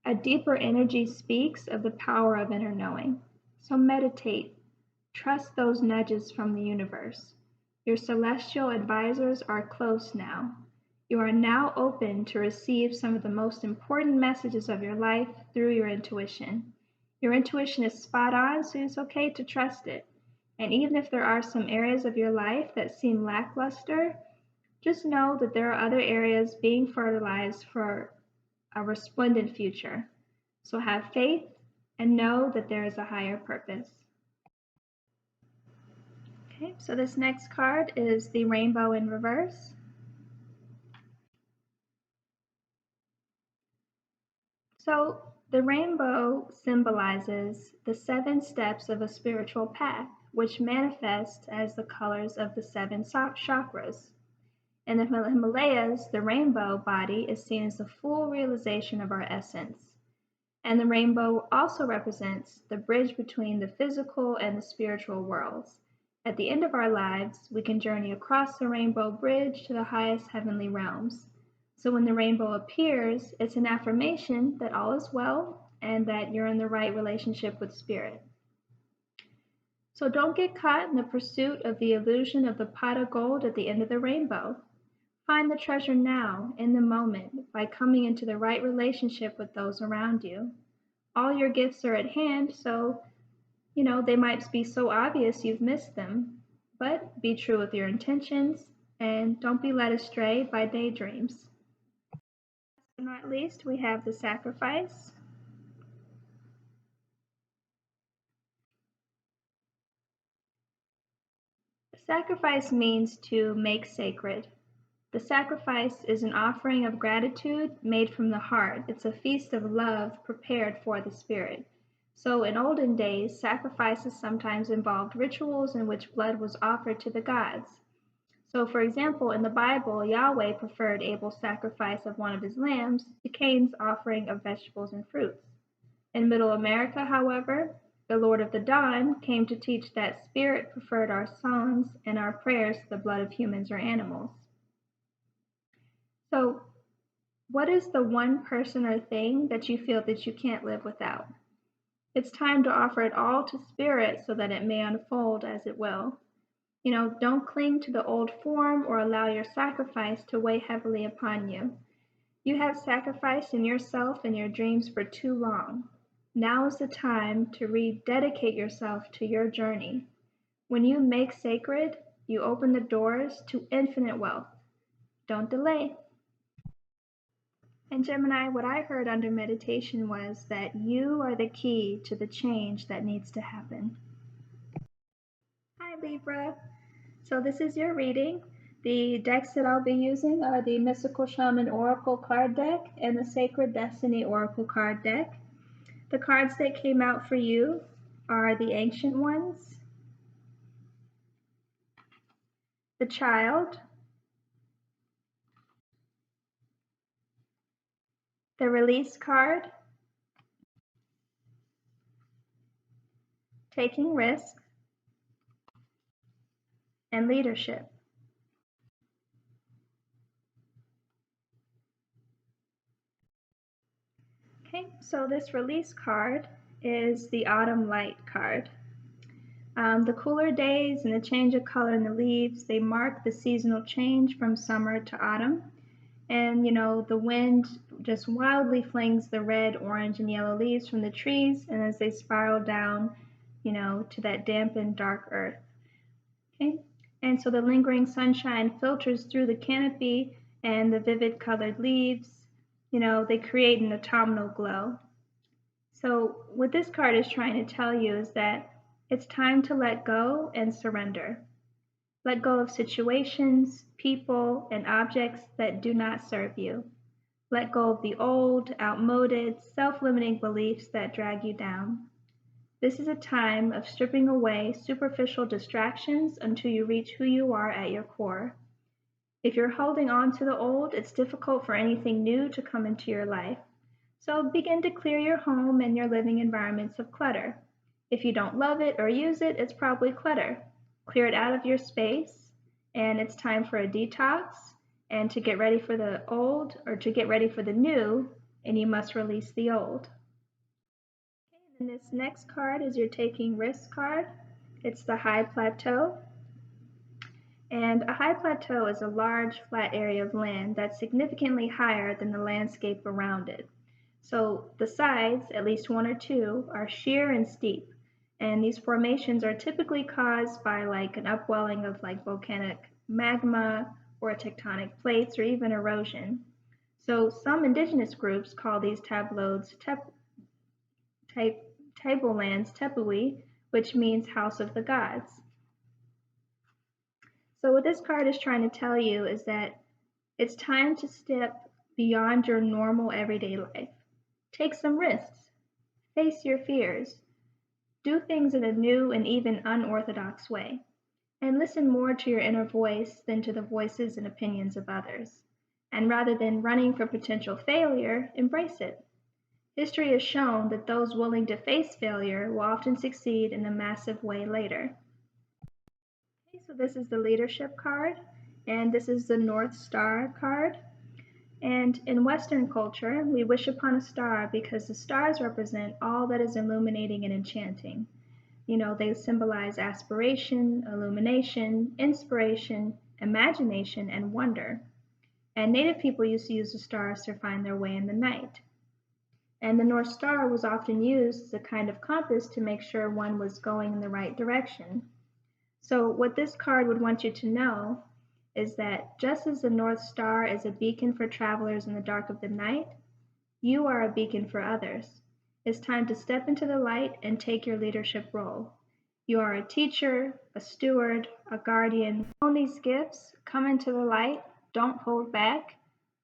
Speaker 1: a deeper energy speaks of the power of inner knowing. So meditate. Trust those nudges from the universe. Your celestial advisors are close now. You are now open to receive some of the most important messages of your life through your intuition. Your intuition is spot on, so it's okay to trust it. And even if there are some areas of your life that seem lackluster, just know that there are other areas being fertilized for a resplendent future. So have faith and know that there is a higher purpose. Okay, so this next card is the rainbow in reverse. So the rainbow symbolizes the 7 steps of a spiritual path, which manifest as the colors of the 7 chakras. In the Himalayas, the rainbow body is seen as the full realization of our essence. And the rainbow also represents the bridge between the physical and the spiritual worlds. At the end of our lives, we can journey across the rainbow bridge to the highest heavenly realms. So when the rainbow appears, it's an affirmation that all is well and that you're in the right relationship with spirit. So don't get caught in the pursuit of the illusion of the pot of gold at the end of the rainbow. Find the treasure now, in the moment, by coming into the right relationship with those around you. All your gifts are at hand, so, they might be so obvious you've missed them. But be true with your intentions, and don't be led astray by daydreams. Last but not least, we have the sacrifice. Sacrifice means to make sacred. The sacrifice is an offering of gratitude made from the heart. It's a feast of love prepared for the spirit. So in olden days, sacrifices sometimes involved rituals in which blood was offered to the gods. So for example, in the Bible, Yahweh preferred Abel's sacrifice of one of his lambs to Cain's offering of vegetables and fruits. In Middle America, however, the Lord of the Dawn came to teach that spirit preferred our songs and our prayers to the blood of humans or animals. So, what is the one person or thing that you feel that you can't live without? It's time to offer it all to spirit so that it may unfold as it will. Don't cling to the old form or allow your sacrifice to weigh heavily upon you. You have sacrificed in yourself and your dreams for too long. Now is the time to rededicate yourself to your journey. When you make sacred, you open the doors to infinite wealth. Don't delay. And Gemini, what I heard under meditation was that you are the key to the change that needs to happen. Hi Libra. So this is your reading. The decks that I'll be using are the Mystical Shaman Oracle card deck and the Sacred Destiny Oracle card deck. The cards that came out for you are the Ancient Ones, the Child, the Release card, Taking Risks, and Leadership. Okay, so this Release card is the Autumn Light card. The cooler days and the change of color in the leaves, they mark the seasonal change from summer to autumn. And the wind just wildly flings the red, orange, and yellow leaves from the trees, and as they spiral down, to that dampened, dark earth. Okay, and so the lingering sunshine filters through the canopy, and the vivid colored leaves, they create an autumnal glow. So what this card is trying to tell you is that it's time to let go and surrender. Let go of situations, people, and objects that do not serve you. Let go of the old, outmoded, self-limiting beliefs that drag you down. This is a time of stripping away superficial distractions until you reach who you are at your core. If you're holding on to the old, it's difficult for anything new to come into your life. So begin to clear your home and your living environments of clutter. If you don't love it or use it, it's probably clutter. Clear it out of your space, and it's time for a detox and to get ready for the old or to get ready for the new, and you must release the old. Okay, and this next card is your Taking Risks card. It's the High Plateau. And a high plateau is a large, flat area of land that's significantly higher than the landscape around it. So the sides, at least one or two, are sheer and steep. And these formations are typically caused by an upwelling of volcanic magma or tectonic plates or even erosion. So some indigenous groups call these tablelands Tepui, which means house of the gods. So what this card is trying to tell you is that it's time to step beyond your normal everyday life. Take some risks. Face your fears. Do things in a new and even unorthodox way. And listen more to your inner voice than to the voices and opinions of others. And rather than running from potential failure, embrace it. History has shown that those willing to face failure will often succeed in a massive way later. Okay, so this is the Leadership card, and this is the North Star card. And in Western culture, we wish upon a star because the stars represent all that is illuminating and enchanting. They symbolize aspiration, illumination, inspiration, imagination, and wonder. And Native people used to use the stars to find their way in the night. And the North Star was often used as a kind of compass to make sure one was going in the right direction. So what this card would want you to know is that just as the North Star is a beacon for travelers in the dark of the night, you are a beacon for others. It's time to step into the light and take your leadership role. You are a teacher, a steward, a guardian. Own these gifts, come into the light, don't hold back.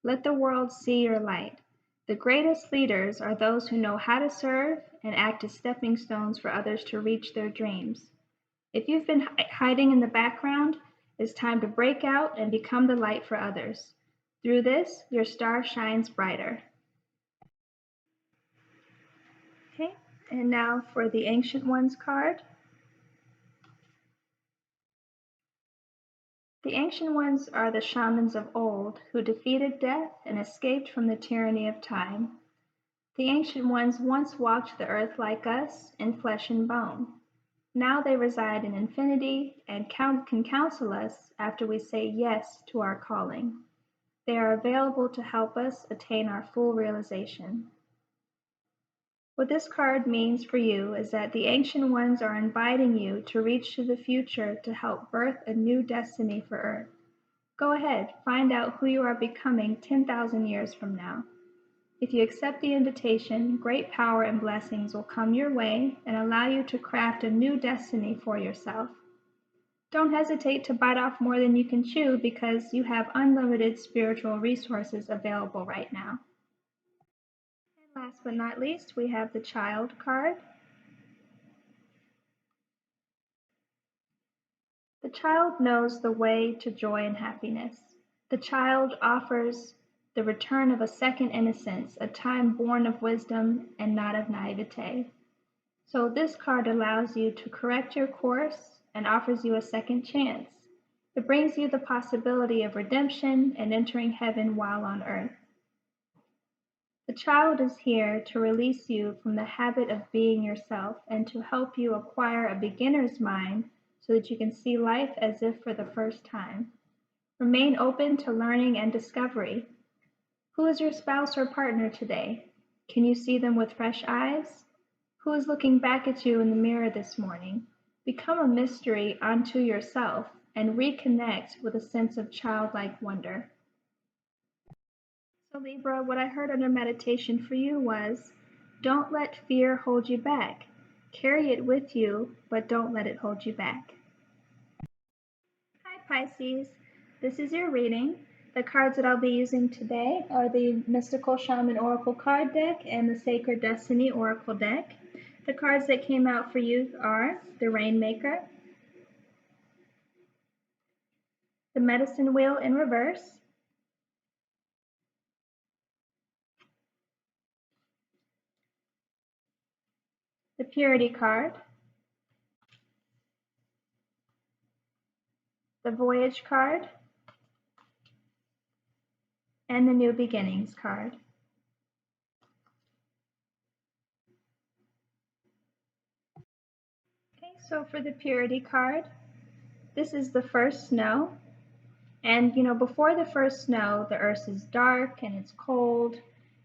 Speaker 1: Let the world see your light. The greatest leaders are those who know how to serve and act as stepping stones for others to reach their dreams. If you've been hiding in the background, it's time to break out and become the light for others. Through this, your star shines brighter. Okay, and now for the Ancient Ones card. The Ancient Ones are the shamans of old who defeated death and escaped from the tyranny of time. The Ancient Ones once walked the earth like us in flesh and bone. Now they reside in infinity and can counsel us after we say yes to our calling. They are available to help us attain our full realization. What this card means for you is that the Ancient Ones are inviting you to reach to the future to help birth a new destiny for Earth. Go ahead, find out who you are becoming 10,000 years from now. If you accept the invitation, great power and blessings will come your way and allow you to craft a new destiny for yourself. Don't hesitate to bite off more than you can chew because you have unlimited spiritual resources available right now. And last but not least, we have the Child card. The child knows the way to joy and happiness. The child offers the return of a second innocence, a time born of wisdom and not of naivete. So this card allows you to correct your course and offers you a second chance. It brings you the possibility of redemption and entering heaven while on earth. The child is here to release you from the habit of being yourself and to help you acquire a beginner's mind so that you can see life as if for the first time. Remain open to learning and discovery. Who is your spouse or partner today? Can you see them with fresh eyes? Who is looking back at you in the mirror this morning? Become a mystery unto yourself and reconnect with a sense of childlike wonder. So Libra, what I heard under meditation for you was, don't let fear hold you back. Carry it with you, but don't let it hold you back. Hi Pisces, this is your reading. The cards that I'll be using today are the Mystical Shaman Oracle card deck and the Sacred Destiny Oracle deck. The cards that came out for you are the Rainmaker, the Medicine Wheel in reverse, the Purity card, the Voyage card, and the New Beginnings card. Okay, so for the Purity card, this is the first snow. And before the first snow, the earth is dark and it's cold,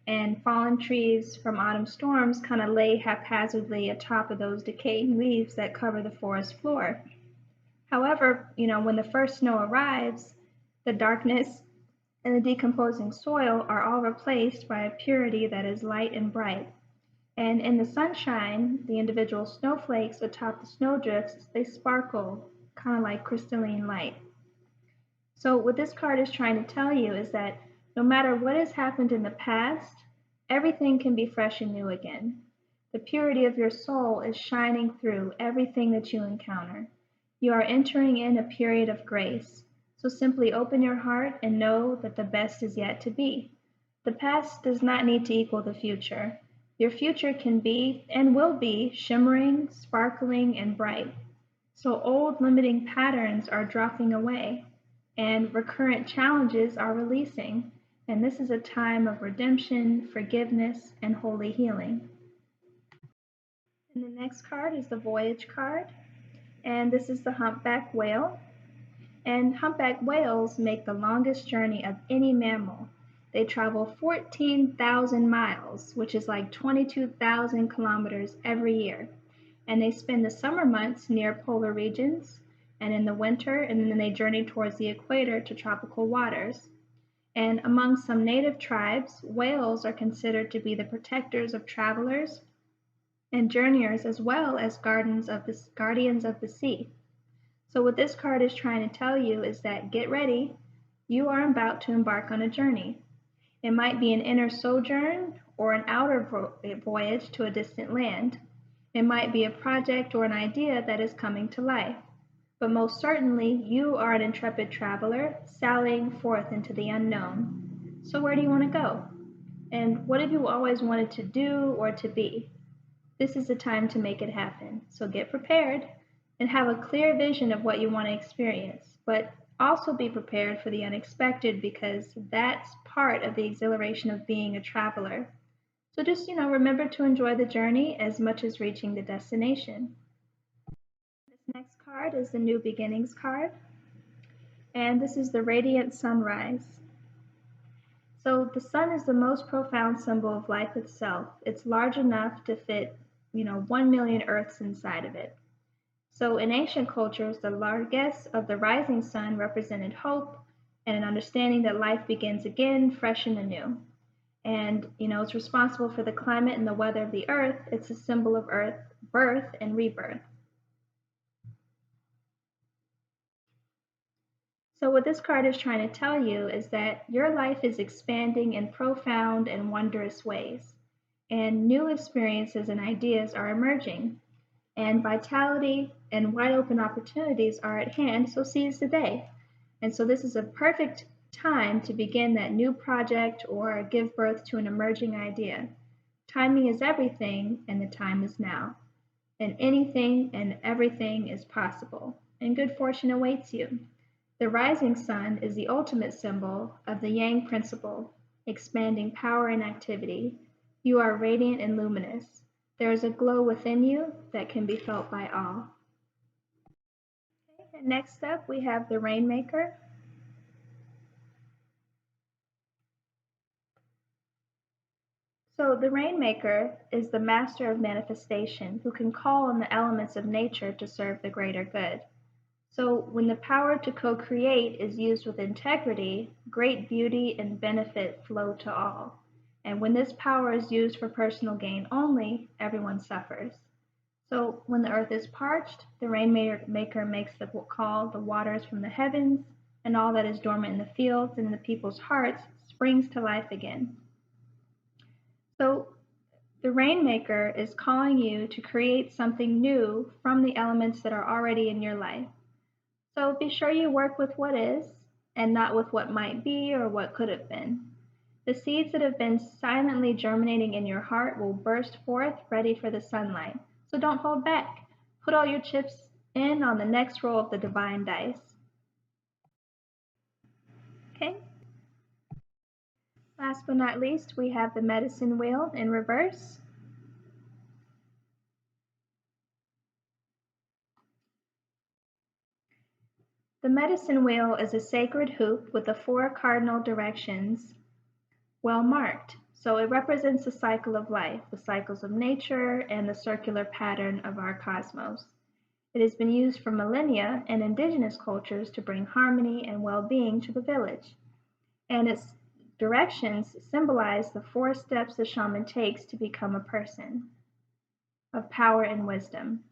Speaker 1: and fallen trees from autumn storms kind of lay haphazardly atop of those decaying leaves that cover the forest floor. However, when the first snow arrives, the darkness and the decomposing soil are all replaced by a purity that is light and bright. And in the sunshine, the individual snowflakes atop the snowdrifts, they sparkle kind of like crystalline light. So what this card is trying to tell you is that no matter what has happened in the past, everything can be fresh and new again. The purity of your soul is shining through everything that you encounter. You are entering in a period of grace. So simply open your heart and know that the best is yet to be. The past does not need to equal the future. Your future can be and will be shimmering, sparkling, and bright. So old limiting patterns are dropping away, and recurrent challenges are releasing. And this is a time of redemption, forgiveness, and holy healing. And the next card is the Voyage card, and this is the Humpback Whale. And humpback whales make the longest journey of any mammal. They travel 14,000 miles, which is like 22,000 kilometers every year. And they spend the summer months near polar regions, and in the winter, and then they journey towards the equator to tropical waters. And among some native tribes, whales are considered to be the protectors of travelers and journeyers as well as guardians of the sea. So what this card is trying to tell you is that get ready, you are about to embark on a journey. It might be an inner sojourn or an outer voyage to a distant land. It might be a project or an idea that is coming to life. But most certainly, you are an intrepid traveler sallying forth into the unknown. So where do you want to go? And what have you always wanted to do or to be? This is the time to make it happen. So get prepared and have a clear vision of what you want to experience. But also be prepared for the unexpected because that's part of the exhilaration of being a traveler. So just, remember to enjoy the journey as much as reaching the destination. This next card is the New Beginnings card, and this is the Radiant Sunrise. So the sun is the most profound symbol of life itself. It's large enough to fit, 1 million Earths inside of it. So in ancient cultures, the largesse of the rising sun represented hope and an understanding that life begins again, fresh and anew. And, it's responsible for the climate and the weather of the earth. It's a symbol of earth, birth and rebirth. So what this card is trying to tell you is that your life is expanding in profound and wondrous ways. And new experiences and ideas are emerging. And vitality and wide open opportunities are at hand, so seize the day. And so this is a perfect time to begin that new project or give birth to an emerging idea. Timing is everything, and the time is now. And anything and everything is possible, and good fortune awaits you. The rising sun is the ultimate symbol of the Yang principle, expanding power and activity. You are radiant and luminous. There is a glow within you that can be felt by all. Okay, next up, we have the Rainmaker. So the Rainmaker is the master of manifestation who can call on the elements of nature to serve the greater good. So when the power to co-create is used with integrity, great beauty and benefit flow to all. And when this power is used for personal gain only, everyone suffers. So when the earth is parched, the Rainmaker makes the call, the waters from the heavens, and all that is dormant in the fields and in the people's hearts springs to life again. So the Rainmaker is calling you to create something new from the elements that are already in your life. So be sure you work with what is and not with what might be or what could have been. The seeds that have been silently germinating in your heart will burst forth ready for the sunlight. So don't hold back. Put all your chips in on the next roll of the divine dice. Okay. Last but not least, we have the medicine wheel in reverse. The medicine wheel is a sacred hoop with the 4 cardinal directions well marked. So it represents the cycle of life, the cycles of nature, and the circular pattern of our cosmos. It has been used for millennia in indigenous cultures to bring harmony and well-being to the village. And its directions symbolize the 4 steps the shaman takes to become a person of power and wisdom.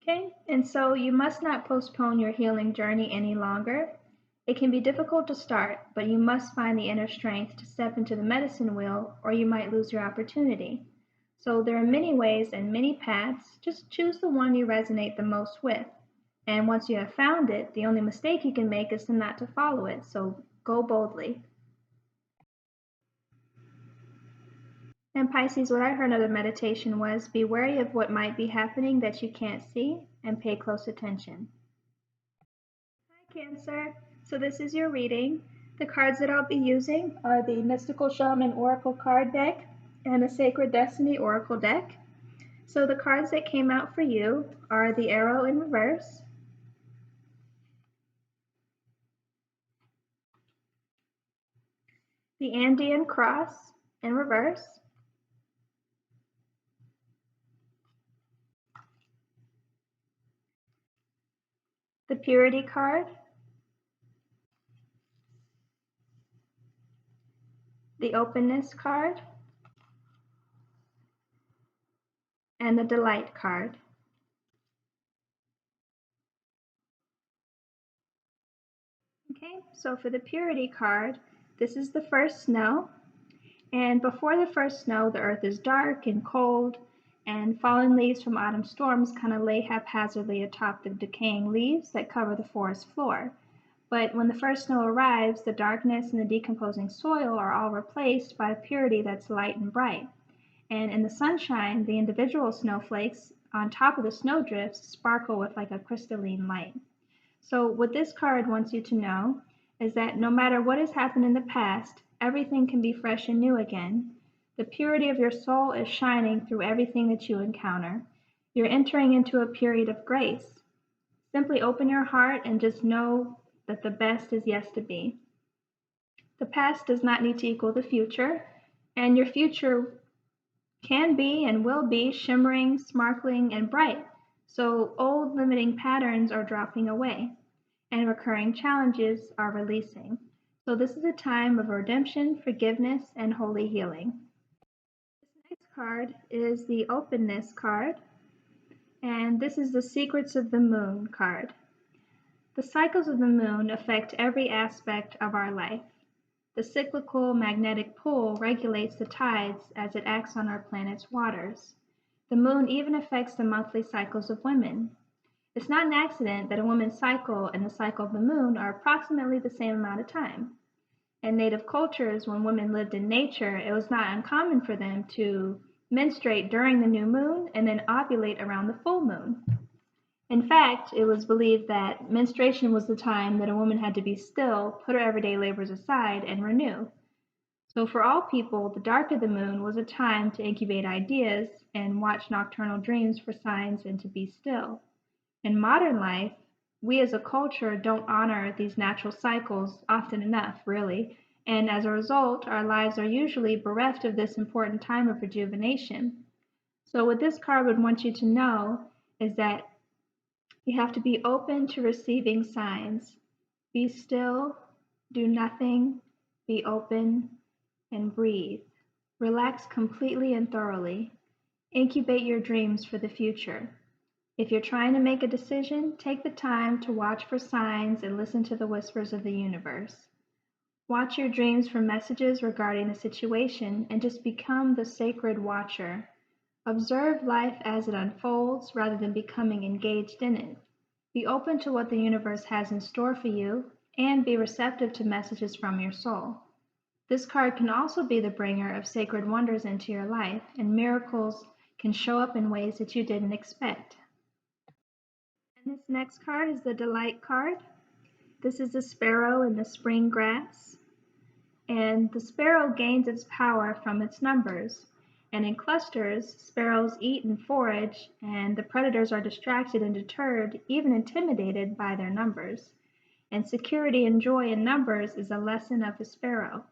Speaker 1: Okay, and so you must not postpone your healing journey any longer. It can be difficult to start, but you must find the inner strength to step into the medicine wheel or you might lose your opportunity. So there are many ways and many paths. Just choose the one you resonate the most with. And once you have found it, the only mistake you can make is to not to follow it. So go boldly. And Pisces, what I heard of the meditation was be wary of what might be happening that you can't see and pay close attention. Hi, Cancer. So this is your reading. The cards that I'll be using are the Mystical Shaman Oracle card deck and the Sacred Destiny Oracle deck. So the cards that came out for you are the Arrow in reverse, the Andean Cross in reverse, the Purity card, the Openness card, and the Delight card. Okay, so for the Purity card, this is the first snow. And before the first snow, the earth is dark and cold, and fallen leaves from autumn storms kind of lay haphazardly atop the decaying leaves that cover the forest floor. But when the first snow arrives, the darkness and the decomposing soil are all replaced by a purity that's light and bright. And in the sunshine, the individual snowflakes on top of the snowdrifts sparkle with like a crystalline light. So what this card wants you to know is that no matter what has happened in the past, everything can be fresh and new again. The purity of your soul is shining through everything that you encounter. You're entering into a period of grace. Simply open your heart and just know that the best is yet to be. The past does not need to equal the future, and your future can be and will be shimmering, sparkling, and bright. So old limiting patterns are dropping away, and recurring challenges are releasing. So this is a time of redemption, forgiveness, and holy healing. This next card is the Openness card, and this is the Secrets of the Moon card. The cycles of the moon affect every aspect of our life. The cyclical magnetic pull regulates the tides as it acts on our planet's waters. The moon even affects the monthly cycles of women. It's not an accident that a woman's cycle and the cycle of the moon are approximately the same amount of time. In native cultures, when women lived in nature, it was not uncommon for them to menstruate during the new moon and then ovulate around the full moon. In fact, it was believed that menstruation was the time that a woman had to be still, put her everyday labors aside, and renew. So for all people, the dark of the moon was a time to incubate ideas and watch nocturnal dreams for signs and to be still. In modern life, we as a culture don't honor these natural cycles often enough, really, and as a result, our lives are usually bereft of this important time of rejuvenation. So what this card would want you to know is that you have to be open to receiving signs. Be still, do nothing, be open, and breathe. Relax completely and thoroughly. Incubate your dreams for the future. If you're trying to make a decision, take the time to watch for signs and listen to the whispers of the universe. Watch your dreams for messages regarding the situation and just become the sacred watcher. Observe life as it unfolds rather than becoming engaged in it. Be open to what the universe has in store for you and be receptive to messages from your soul. This card can also be the bringer of sacred wonders into your life, and miracles can show up in ways that you didn't expect. And this next card is the Delight card. This is the sparrow in the spring grass. And the sparrow gains its power from its numbers. And in clusters, sparrows eat and forage, and the predators are distracted and deterred, even intimidated by their numbers. And security and joy in numbers is a lesson of the sparrow.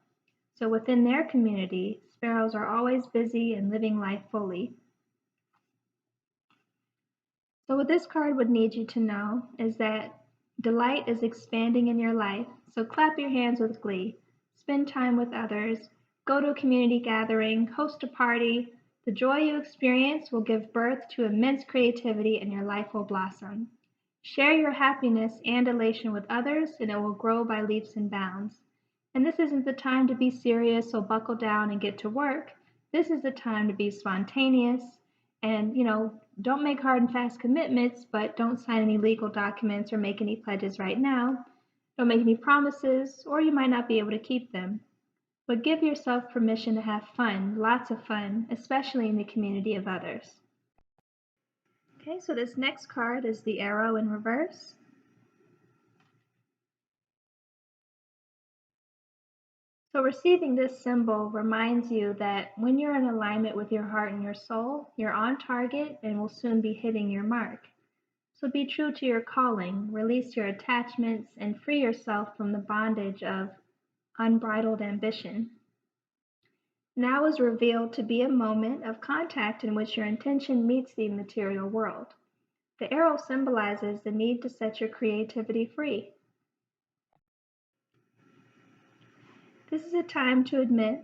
Speaker 1: So within their community, sparrows are always busy and living life fully. So what this card would need you to know is that delight is expanding in your life. So clap your hands with glee. Spend time with others. Go to a community gathering, host a party. The joy you experience will give birth to immense creativity and your life will blossom. Share your happiness and elation with others and it will grow by leaps and bounds. And this isn't the time to be serious, so buckle down and get to work. This is the time to be spontaneous and, don't make hard and fast commitments, but don't sign any legal documents or make any pledges right now. Don't make any promises, or you might not be able to keep them. But give yourself permission to have fun, lots of fun, especially in the community of others. Okay, so this next card is the arrow in reverse. So receiving this symbol reminds you that when you're in alignment with your heart and your soul, you're on target and will soon be hitting your mark. So be true to your calling, release your attachments, and free yourself from the bondage of unbridled ambition. Now is revealed to be a moment of contact in which your intention meets the material world. The arrow symbolizes the need to set your creativity free. This is a time to admit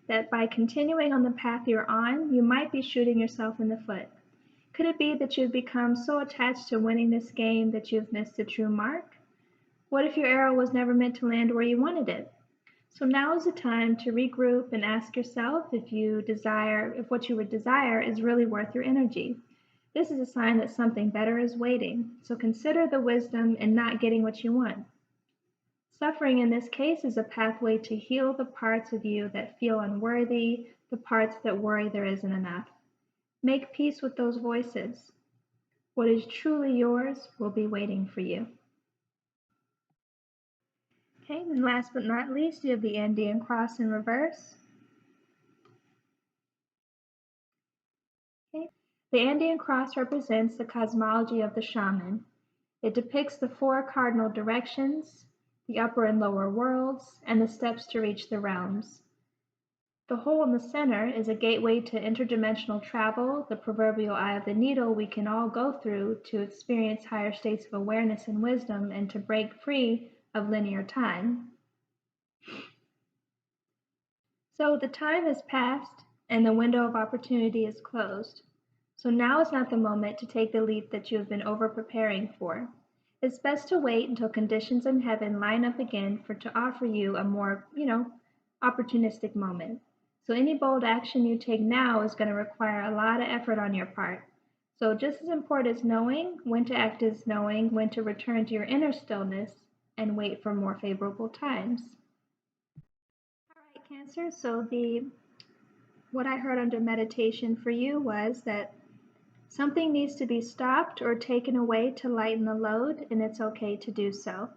Speaker 1: that by continuing on the path you're on, you might be shooting yourself in the foot. Could it be that you've become so attached to winning this game that you've missed the true mark? What if your arrow was never meant to land where you wanted it? So now is the time to regroup and ask yourself if what you would desire is really worth your energy. This is a sign that something better is waiting. So consider the wisdom in not getting what you want. Suffering in this case is a pathway to heal the parts of you that feel unworthy, the parts that worry there isn't enough. Make peace with those voices. What is truly yours will be waiting for you. Okay, and last but not least, you have the Andean cross in reverse. Okay. The Andean cross represents the cosmology of the shaman. It depicts the four cardinal directions, the upper and lower worlds, and the steps to reach the realms. The hole in the center is a gateway to interdimensional travel, the proverbial eye of the needle we can all go through to experience higher states of awareness and wisdom and to break free of linear time. So the time has passed and the window of opportunity is closed. So now is not the moment to take the leap that you have been over-preparing for. It's best to wait until conditions in heaven line up again to offer you a more, opportunistic moment. So any bold action you take now is going to require a lot of effort on your part. So just as important as knowing when to act is knowing when to return to your inner stillness and wait for more favorable times. All right, Cancer, so what I heard under meditation for you was that something needs to be stopped or taken away to lighten the load, and it's okay to do so.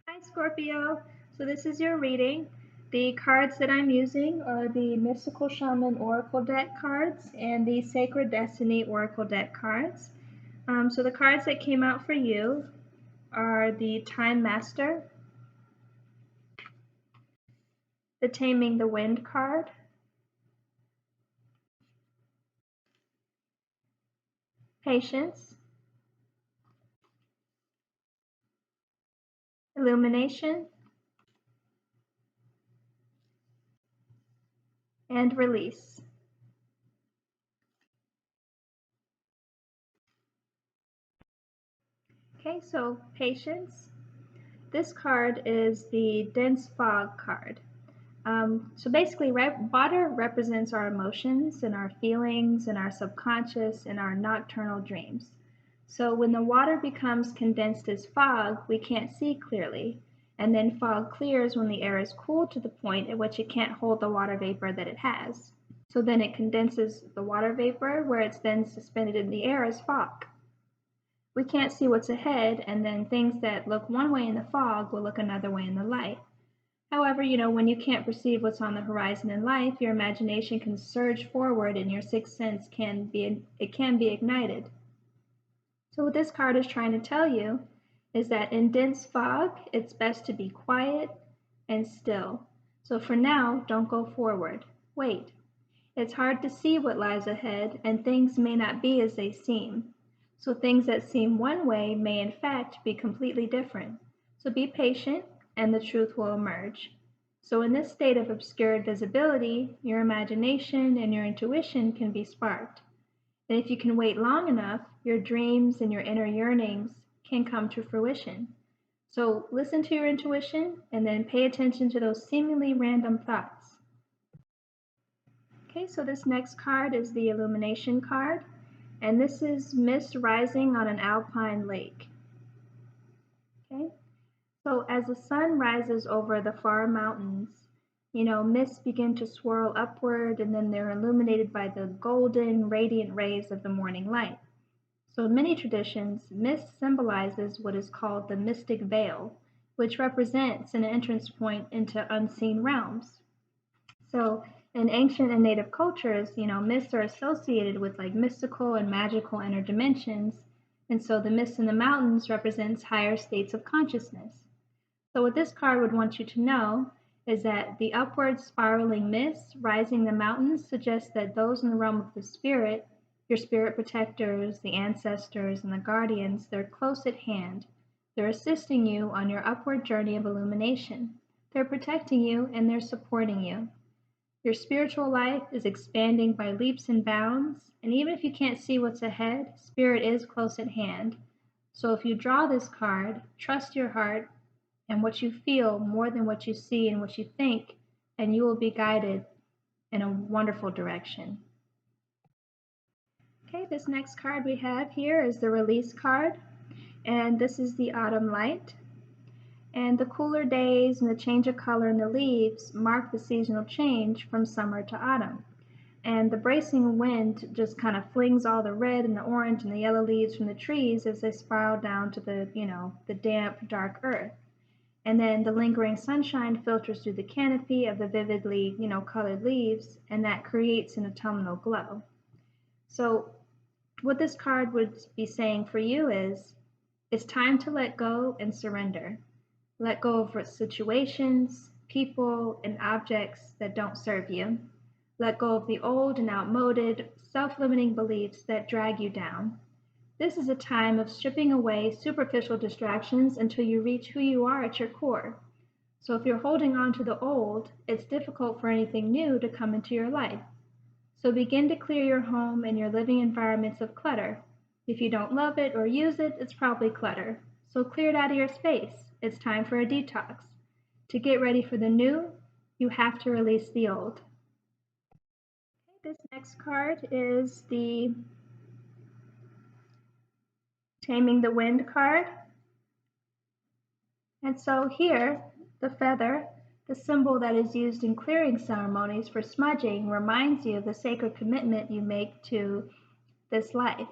Speaker 1: Hi, Scorpio. So this is your reading. The cards that I'm using are the Mystical Shaman Oracle deck cards and the Sacred Destiny Oracle deck cards. So the cards that came out for you are the Time Master, the Taming the Wind card, Patience, Illumination, and Release. Okay, so Patience. This card is the Dense Fog card. So basically, water represents our emotions and our feelings and our subconscious and our nocturnal dreams. So when the water becomes condensed as fog, we can't see clearly. And then fog clears when the air is cooled to the point at which it can't hold the water vapor that it has. So then it condenses the water vapor where it's then suspended in the air as fog. We can't see what's ahead, and then things that look one way in the fog will look another way in the light. However, when you can't perceive what's on the horizon in life, your imagination can surge forward and your sixth sense can be ignited. So what this card is trying to tell you is that in dense fog, it's best to be quiet and still. So for now, don't go forward. Wait. It's hard to see what lies ahead, and things may not be as they seem. So things that seem one way may in fact be completely different. So be patient and the truth will emerge. So in this state of obscured visibility, your imagination and your intuition can be sparked. And if you can wait long enough, your dreams and your inner yearnings can come to fruition. So listen to your intuition and then pay attention to those seemingly random thoughts. Okay, so this next card is the Illumination card, and this is mist rising on an alpine lake. Okay. So as the sun rises over the far mountains, mists begin to swirl upward and then they're illuminated by the golden, radiant rays of the morning light. So in many traditions, mist symbolizes what is called the mystic veil, which represents an entrance point into unseen realms. So in ancient and native cultures, mists are associated with like mystical and magical inner dimensions, and so the mist in the mountains represents higher states of consciousness. So what this card would want you to know is that the upward spiraling mist rising the mountains suggests that those in the realm of the spirit, your spirit protectors, the ancestors, and the guardians, they're close at hand. They're assisting you on your upward journey of illumination. They're protecting you and they're supporting you. Your spiritual life is expanding by leaps and bounds, and even if you can't see what's ahead, spirit is close at hand. So if you draw this card, trust your heart and what you feel more than what you see and what you think, and you will be guided in a wonderful direction. Okay, this next card we have here is the release card, and this is the autumn light. And the cooler days and the change of color in the leaves mark the seasonal change from summer to autumn. And the bracing wind just kind of flings all the red and the orange and the yellow leaves from the trees as they spiral down to the damp, dark earth. And then the lingering sunshine filters through the canopy of the vividly, colored leaves, and that creates an autumnal glow. So what this card would be saying for you is, it's time to let go and surrender. Let go of situations, people, and objects that don't serve you. Let go of the old and outmoded, self-limiting beliefs that drag you down. This is a time of stripping away superficial distractions until you reach who you are at your core. So if you're holding on to the old, it's difficult for anything new to come into your life. So begin to clear your home and your living environments of clutter. If you don't love it or use it, it's probably clutter. So clear it out of your space. It's time for a detox. To get ready for the new, you have to release the old. Okay, this next card is the Taming the Wind card. And so here, the feather, the symbol that is used in clearing ceremonies for smudging, reminds you of the sacred commitment you make to this life.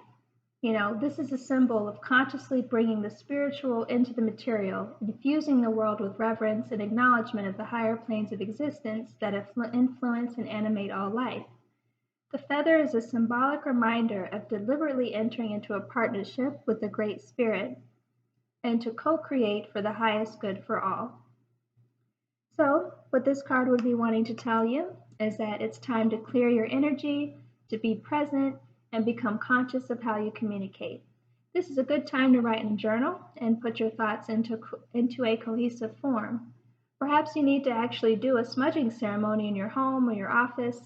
Speaker 1: This is a symbol of consciously bringing the spiritual into the material, infusing the world with reverence and acknowledgement of the higher planes of existence that influence and animate all life. The feather is a symbolic reminder of deliberately entering into a partnership with the Great Spirit and to co-create for the highest good for all. So, what this card would be wanting to tell you is that it's time to clear your energy, to be present, and become conscious of how you communicate. This is a good time to write in a journal and put your thoughts into a cohesive form. Perhaps you need to actually do a smudging ceremony in your home or your office,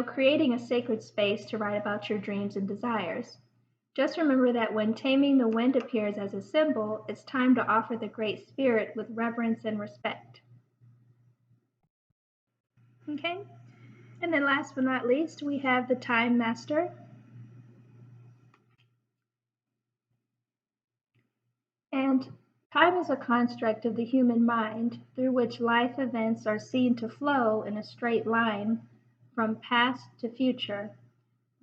Speaker 1: creating a sacred space to write about your dreams and desires. Just remember that when Taming the Wind appears as a symbol, it's time to offer the Great Spirit with reverence and respect. Okay, and then last but not least, we have the Time Master. And time is a construct of the human mind through which life events are seen to flow in a straight line from past to future.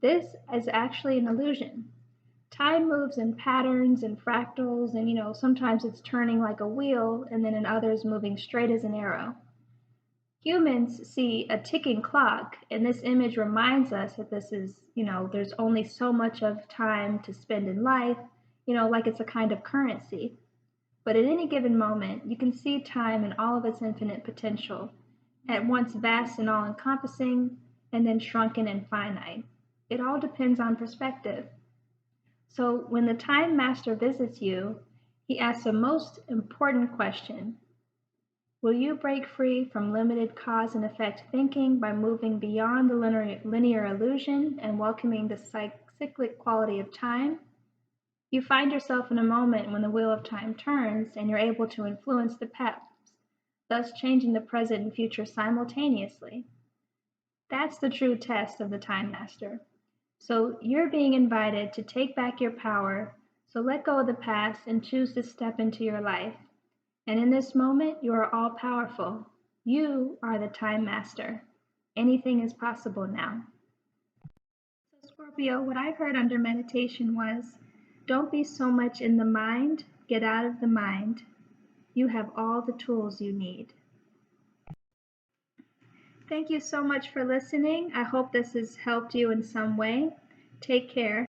Speaker 1: This is actually an illusion. Time moves in patterns and fractals, and sometimes it's turning like a wheel, and then in others moving straight as an arrow. Humans see a ticking clock, and this image reminds us that this is, there's only so much of time to spend in life, like it's a kind of currency. But at any given moment, you can see time in all of its infinite potential, at once vast and all-encompassing, and then shrunken and finite. It all depends on perspective. So when the Time Master visits you, he asks a most important question. Will you break free from limited cause and effect thinking by moving beyond the linear illusion and welcoming the cyclic quality of time? You find yourself in a moment when the wheel of time turns and you're able to influence the past, thus changing the present and future simultaneously. That's the true test of the Time Master. So you're being invited to take back your power, so let go of the past and choose to step into your life. And in this moment, you are all powerful. You are the Time Master. Anything is possible now. So Scorpio, what I heard under meditation was, don't be so much in the mind, get out of the mind. You have all the tools you need. Thank you so much for listening. I hope this has helped you in some way. Take care.